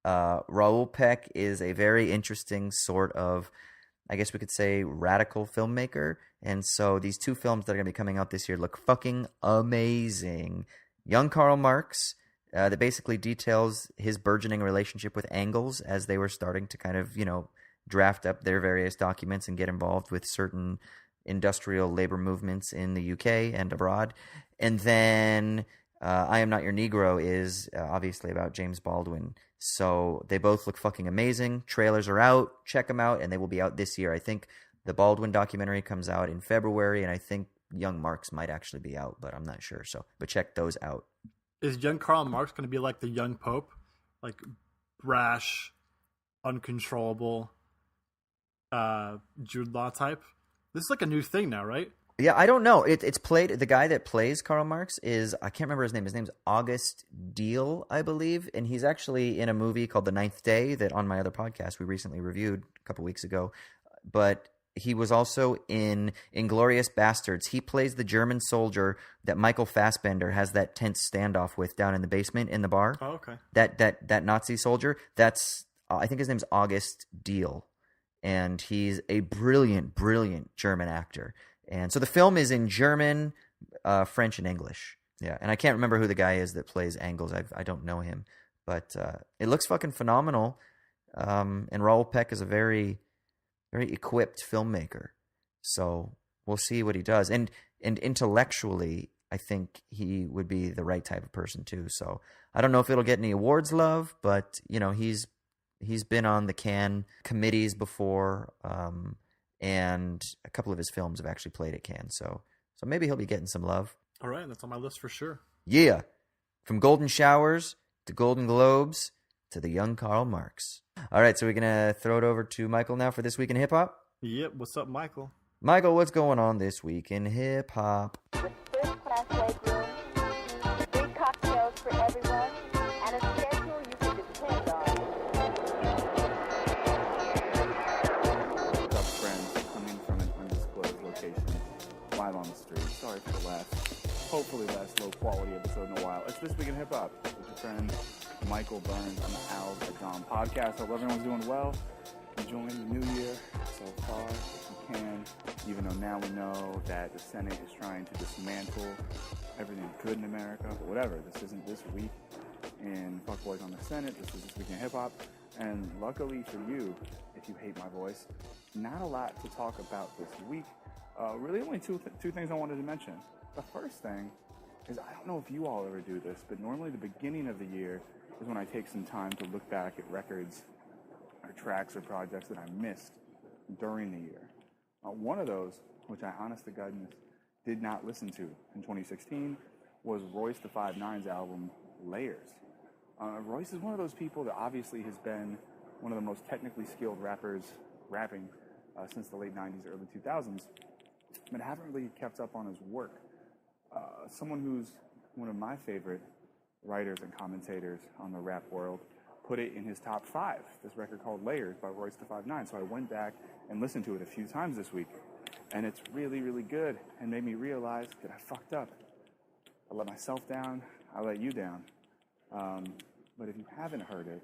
Raoul Peck is a very interesting sort of, I guess we could say, radical filmmaker. And so these 2 films that are going to be coming out this year look fucking amazing. Young Karl Marx, that basically details his burgeoning relationship with Engels as they were starting to kind of, draft up their various documents and get involved with certain industrial labor movements in the UK and abroad. And then I Am Not Your Negro is obviously about James Baldwin. So they both look fucking amazing. Trailers are out. Check them out, and they will be out this year. I think the Baldwin documentary comes out in February, and I think Young Marx might actually be out, but I'm not sure. But check those out. Is young Karl Marx going to be like the young Pope? Like brash, uncontrollable, Jude Law type? This is like a new thing now, right? Yeah, I don't know. It's played. The guy that plays Karl Marx is, I can't remember his name. His name's August Diehl, I believe, and he's actually in a movie called The Ninth Day that on my other podcast we recently reviewed a couple weeks ago. But he was also in Inglourious Bastards. He plays the German soldier that Michael Fassbender has that tense standoff with down in the basement in the bar. Oh, okay. That Nazi soldier. That's I think his name's August Diehl, and he's a brilliant, brilliant German actor. And so the film is in German, French, and English. Yeah, and I can't remember who the guy is that plays Engels. I don't know him, but it looks fucking phenomenal. And Raoul Peck is a very, very equipped filmmaker. So we'll see what he does. And intellectually, I think he would be the right type of person too. So I don't know if it'll get any awards love, but he's been on the Cannes committees before. And a couple of his films have actually played at Cannes, so So maybe he'll be getting some love. All right, that's on my list for sure. Yeah. From Golden Showers to Golden Globes to the young Karl Marx. All right, so we're going to throw it over to Michael now for This Week in Hip Hop. Yep, what's up, Michael? Michael, what's going on this week in hip hop? With first-class legroom, big cocktails for everyone, and a schedule you can depend on. What's up, friends? Coming from an undisclosed location, live on the street. Sorry for the hopefully last low-quality episode in a while. It's This Week in Hip Hop with your friend Michael Burns on the Owls at Dawn podcast. Hope everyone's doing well, enjoying the new year so far, if you can, even though now we know that the Senate is trying to dismantle everything good in America, but whatever. This isn't This Week in Fuckboys on the Senate. This is This Week in Hip Hop, and luckily for you, if you hate my voice, not a lot to talk about this week. Really only two things I wanted to mention. The first thing is, I don't know if you all ever do this, but normally the beginning of the year is when I take some time to look back at records or tracks or projects that I missed during the year. One of those, which I honest to goodness did not listen to in 2016, was Royce the 5'9's album, Layers. Royce is one of those people that obviously has been one of the most technically skilled rappers rapping since the late 90s, early 2000s, but haven't really kept up on his work. Someone who's one of my favorite writers and commentators on the rap world put it in his top 5, this record called Layers by Royce the 5'9. So I went back and listened to it a few times this week, and it's really, really good, and made me realize that I fucked up. I let myself down, I let you down. But if you haven't heard it,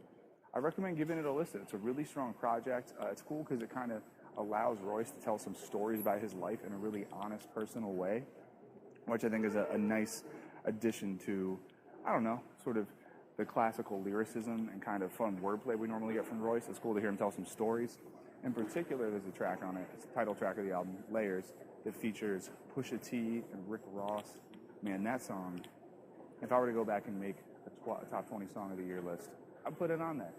I recommend giving it a listen. It's a really strong project. It's cool because it kind of allows Royce to tell some stories about his life in a really honest, personal way, which I think is a nice addition to, I don't know, sort of the classical lyricism and kind of fun wordplay we normally get from Royce. It's cool to hear him tell some stories. In particular, there's a track on it, it's the title track of the album, Layers, that features Pusha T and Rick Ross. Man, that song, if I were to go back and make a top 20 song of the year list, I'd put it on there.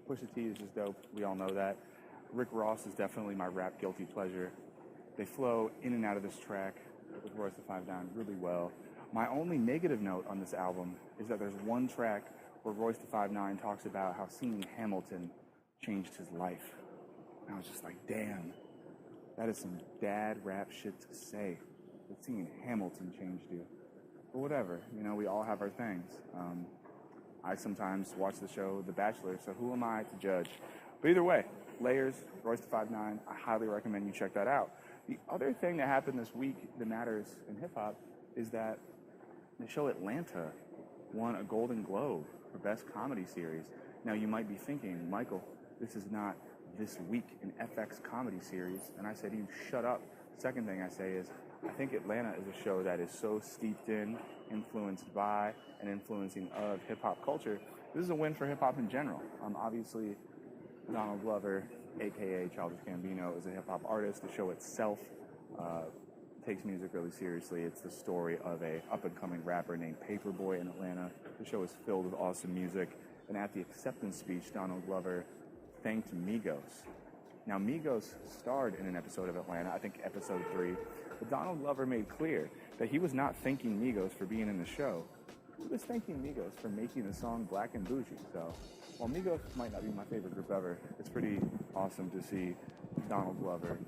Pusha T is just dope. We all know that. Rick Ross is definitely my rap guilty pleasure. They flow in and out of this track with Royce the 5'9 really well. My only negative note on this album is that there's one track where Royce the 5'9 talks about how seeing Hamilton changed his life. And I was just like, damn, that is some dad rap shit to say, that seeing Hamilton changed you. But whatever, you know, we all have our things. I sometimes watch the show The Bachelor, so who am I to judge? But either way, Layers, Royce the 5'9, I highly recommend you check that out. The other thing that happened this week that matters in hip-hop is that the show Atlanta won a Golden Globe for Best Comedy Series. Now, you might be thinking, Michael, this is not This Week in FX Comedy Series. And I said, you shut up. Second thing I say is, I think Atlanta is a show that is so steeped in, influenced by, and influencing of hip-hop culture. This is a win for hip-hop in general. Obviously, Donald Glover, a.k.a. Childish Gambino, is a hip-hop artist. The show itself takes music really seriously. It's the story of a up-and-coming rapper named Paperboy in Atlanta. The show is filled with awesome music. And at the acceptance speech, Donald Glover thanked Migos. Now, Migos starred in an episode of Atlanta, I think episode 3. But Donald Glover made clear that he was not thanking Migos for being in the show. He was thanking Migos for making the song Black and Bougie. So, while Migos might not be my favorite group ever, it's pretty awesome to see Donald Glover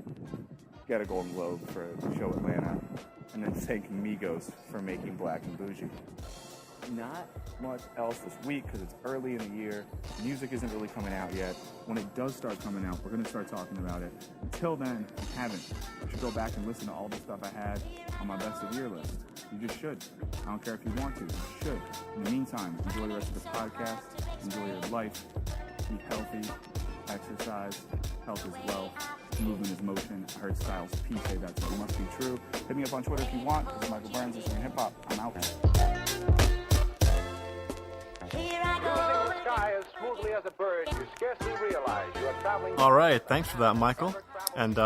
get a Golden Globe for the show Atlanta, and then thank Migos for making Black and Bougie. Not much else this week because it's early in the year. Music isn't really coming out yet. When it does start coming out, we're going to start talking about it. Until then, if you haven't, you should go back and listen to all the stuff I had on my best of year list. You just should. I don't care if you want to. You should. In the meantime, enjoy the rest of this podcast. Enjoy your life. Be healthy. Exercise. Health is wealth. Movement is motion. I heard Styles P say that, so it must be true. Hit me up on Twitter if you want. This is Michael Burns. This is Hip Hop. I'm out. Cruising the sky as smoothly as a bird, you scarcely realize you are traveling. All right, thanks for that, Michael. And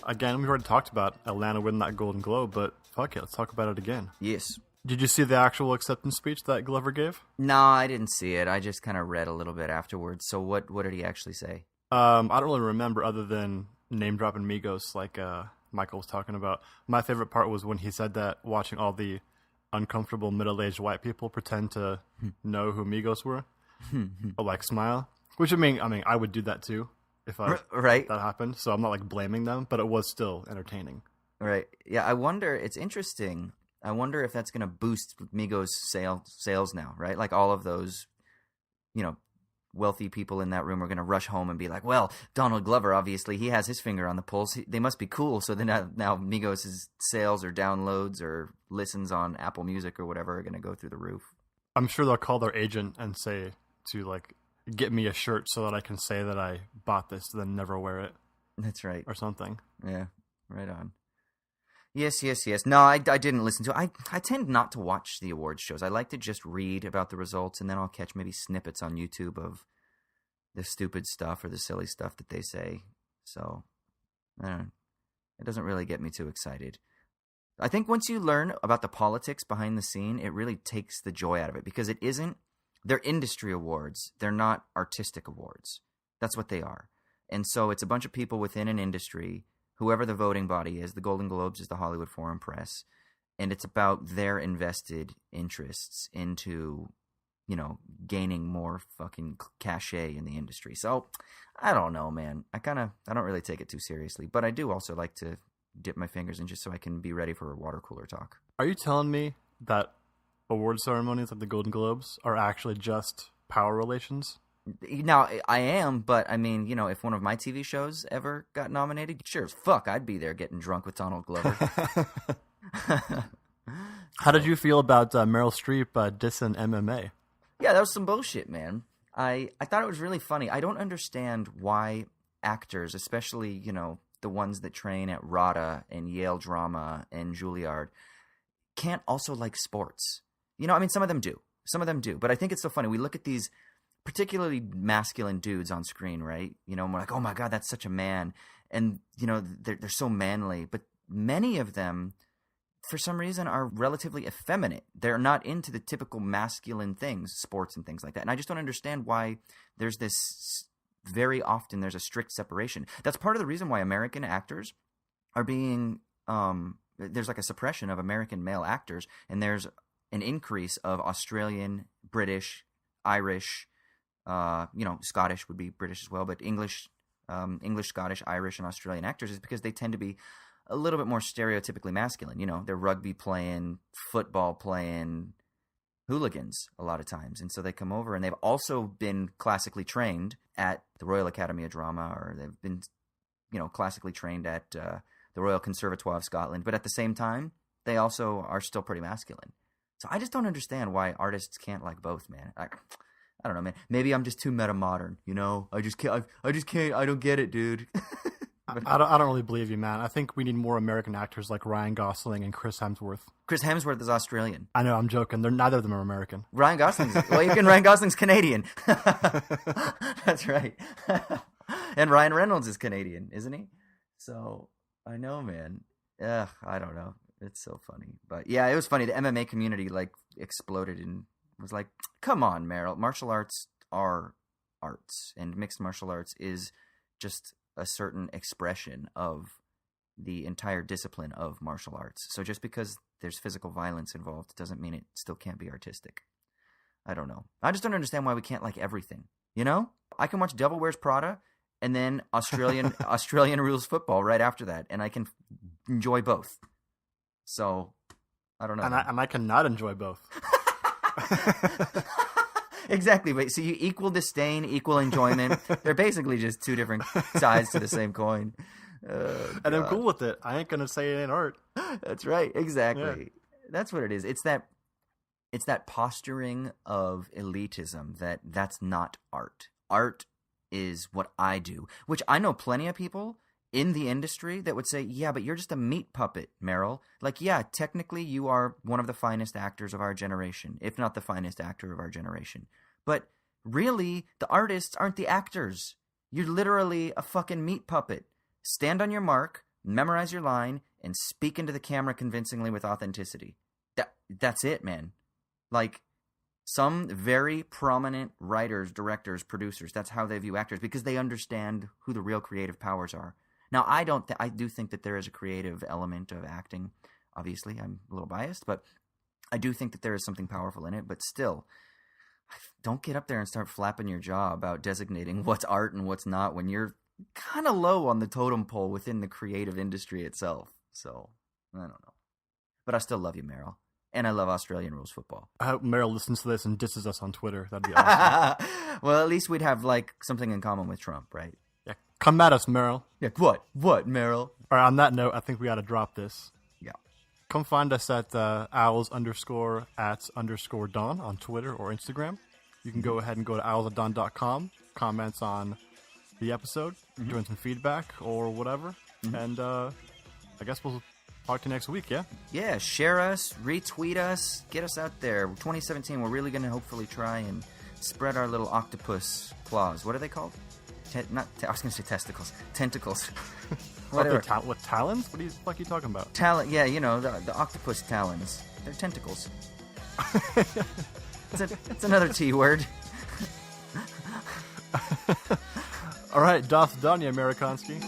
again, we've already talked about Atlanta winning that Golden Globe, but fuck it, let's talk about it again. Yes. Did you see the actual acceptance speech that Glover gave? No, I didn't see it. I just kind of read a little bit afterwards. So what did he actually say? I don't really remember other than name dropping Migos like Michael was talking about. My favorite part was when he said that, watching all the uncomfortable middle-aged white people pretend to know who Migos were, or like smile. Which I mean, I would do that too if that happened. So I'm not like blaming them, but it was still entertaining. Right. Yeah. I wonder. It's interesting. I wonder if that's going to boost Migos sales now, right? Like all of those, wealthy people in that room are going to rush home and be like, well, Donald Glover, obviously, he has his finger on the pulse. They must be cool. So then now Migos' sales or downloads or listens on Apple Music or whatever are going to go through the roof. I'm sure they'll call their agent and say to like, get me a shirt so that I can say that I bought this, then never wear it. That's right. Or something. Yeah, right on. Yes. No, I didn't listen to it. I tend not to watch the awards shows. I like to just read about the results, and then I'll catch maybe snippets on YouTube of the stupid stuff or the silly stuff that they say. So, I don't know. It doesn't really get me too excited. I think once you learn about the politics behind the scene, it really takes the joy out of it, because it isn't. They're industry awards. They're not artistic awards. That's what they are. And so it's a bunch of people within an industry, whoever the voting body is. The Golden Globes is the Hollywood Foreign Press. And it's about their invested interests into, gaining more fucking cachet in the industry. So, I don't know, man. I don't really take it too seriously. But I do also like to dip my fingers in just so I can be ready for a water cooler talk. Are you telling me that award ceremonies like the Golden Globes are actually just power relations? Now, I am, but I mean, if one of my TV shows ever got nominated, sure as fuck, I'd be there getting drunk with Donald Glover. How did you feel about Meryl Streep dissing MMA? Yeah, that was some bullshit, man. I thought it was really funny. I don't understand why actors, especially, the ones that train at RADA and Yale Drama and Juilliard, can't also like sports. Some of them do. But I think it's so funny. We look at these particularly masculine dudes on screen, right? And we're like, oh my God, that's such a man. And, they're so manly. But many of them, for some reason, are relatively effeminate. They're not into the typical masculine things, sports and things like that. And I just don't understand why there's very often there's a strict separation. That's part of the reason why American actors are being, there's like a suppression of American male actors, and there's an increase of Australian, British, Irish, Scottish would be British as well, but English, Scottish, Irish, and Australian actors, is because they tend to be a little bit more stereotypically masculine. They're rugby playing, football playing hooligans a lot of times. And so they come over, and they've also been classically trained at the Royal Academy of Drama, or they've been, classically trained at the Royal Conservatoire of Scotland. But at the same time, they also are still pretty masculine. So I just don't understand why artists can't like both, man. I don't know, man. Maybe I'm just too metamodern, I just can't. I don't get it, dude. I don't really believe you, man. I think we need more American actors like Ryan Gosling and Chris Hemsworth. Chris Hemsworth is Australian. I know, I'm joking. Neither of them are American. Ryan Gosling's Canadian. That's right. And Ryan Reynolds is Canadian, isn't he? So, I know, man. I don't know. It's so funny. But yeah, it was funny. The MMA community exploded and was like, come on, Meryl. Martial arts are arts, and mixed martial arts is just a certain expression of the entire discipline of martial arts. So just because there's physical violence involved doesn't mean it still can't be artistic. I don't know. I just don't understand why we can't like everything. I can watch Devil Wears Prada and then Australian rules football right after that, and I can enjoy both. So, I don't know. And I cannot enjoy both. Exactly. But so you equal disdain, equal enjoyment. They're basically just two different sides to the same coin. And I'm cool with it. I ain't gonna say it ain't art. That's right. Exactly. Yeah. That's what it is. It's that posturing of elitism that's not art. Art is what I do, which I know plenty of people in the industry that would say, yeah, but you're just a meat puppet, Meryl. Like, yeah, technically you are one of the finest actors of our generation, if not the finest actor of our generation. But really, the artists aren't the actors. You're literally a fucking meat puppet. Stand on your mark, memorize your line, and speak into the camera convincingly with authenticity. That's it, man. Like, some very prominent writers, directors, producers, that's how they view actors, because they understand who the real creative powers are. Now, I do think that there is a creative element of acting. Obviously, I'm a little biased, but I do think that there is something powerful in it. But still, don't get up there and start flapping your jaw about designating what's art and what's not when you're kind of low on the totem pole within the creative industry itself. So, I don't know. But I still love you, Meryl. And I love Australian rules football. I hope Meryl listens to this and disses us on Twitter. That'd be awesome. Well, at least we'd have, like, something in common with Trump, right? Yeah, come at us, Meryl. Yeah, what? What, Meryl? All right, on that note, I think we got to drop this. Yeah. Come find us at owls_@_dawn on Twitter or Instagram. You can go ahead and go to owlsatdawn.com, comments on the episode, doing some feedback or whatever. And I guess we'll talk to you next week, yeah? Yeah, share us, retweet us, get us out there. 2017, we're really going to hopefully try and spread our little octopus claws. What are they called? I was going to say testicles. Tentacles. Whatever. What, talons? What the fuck are you talking about? Yeah, you know, the octopus talons. They're tentacles. It's another T word. All right, das Danya Amerikanski.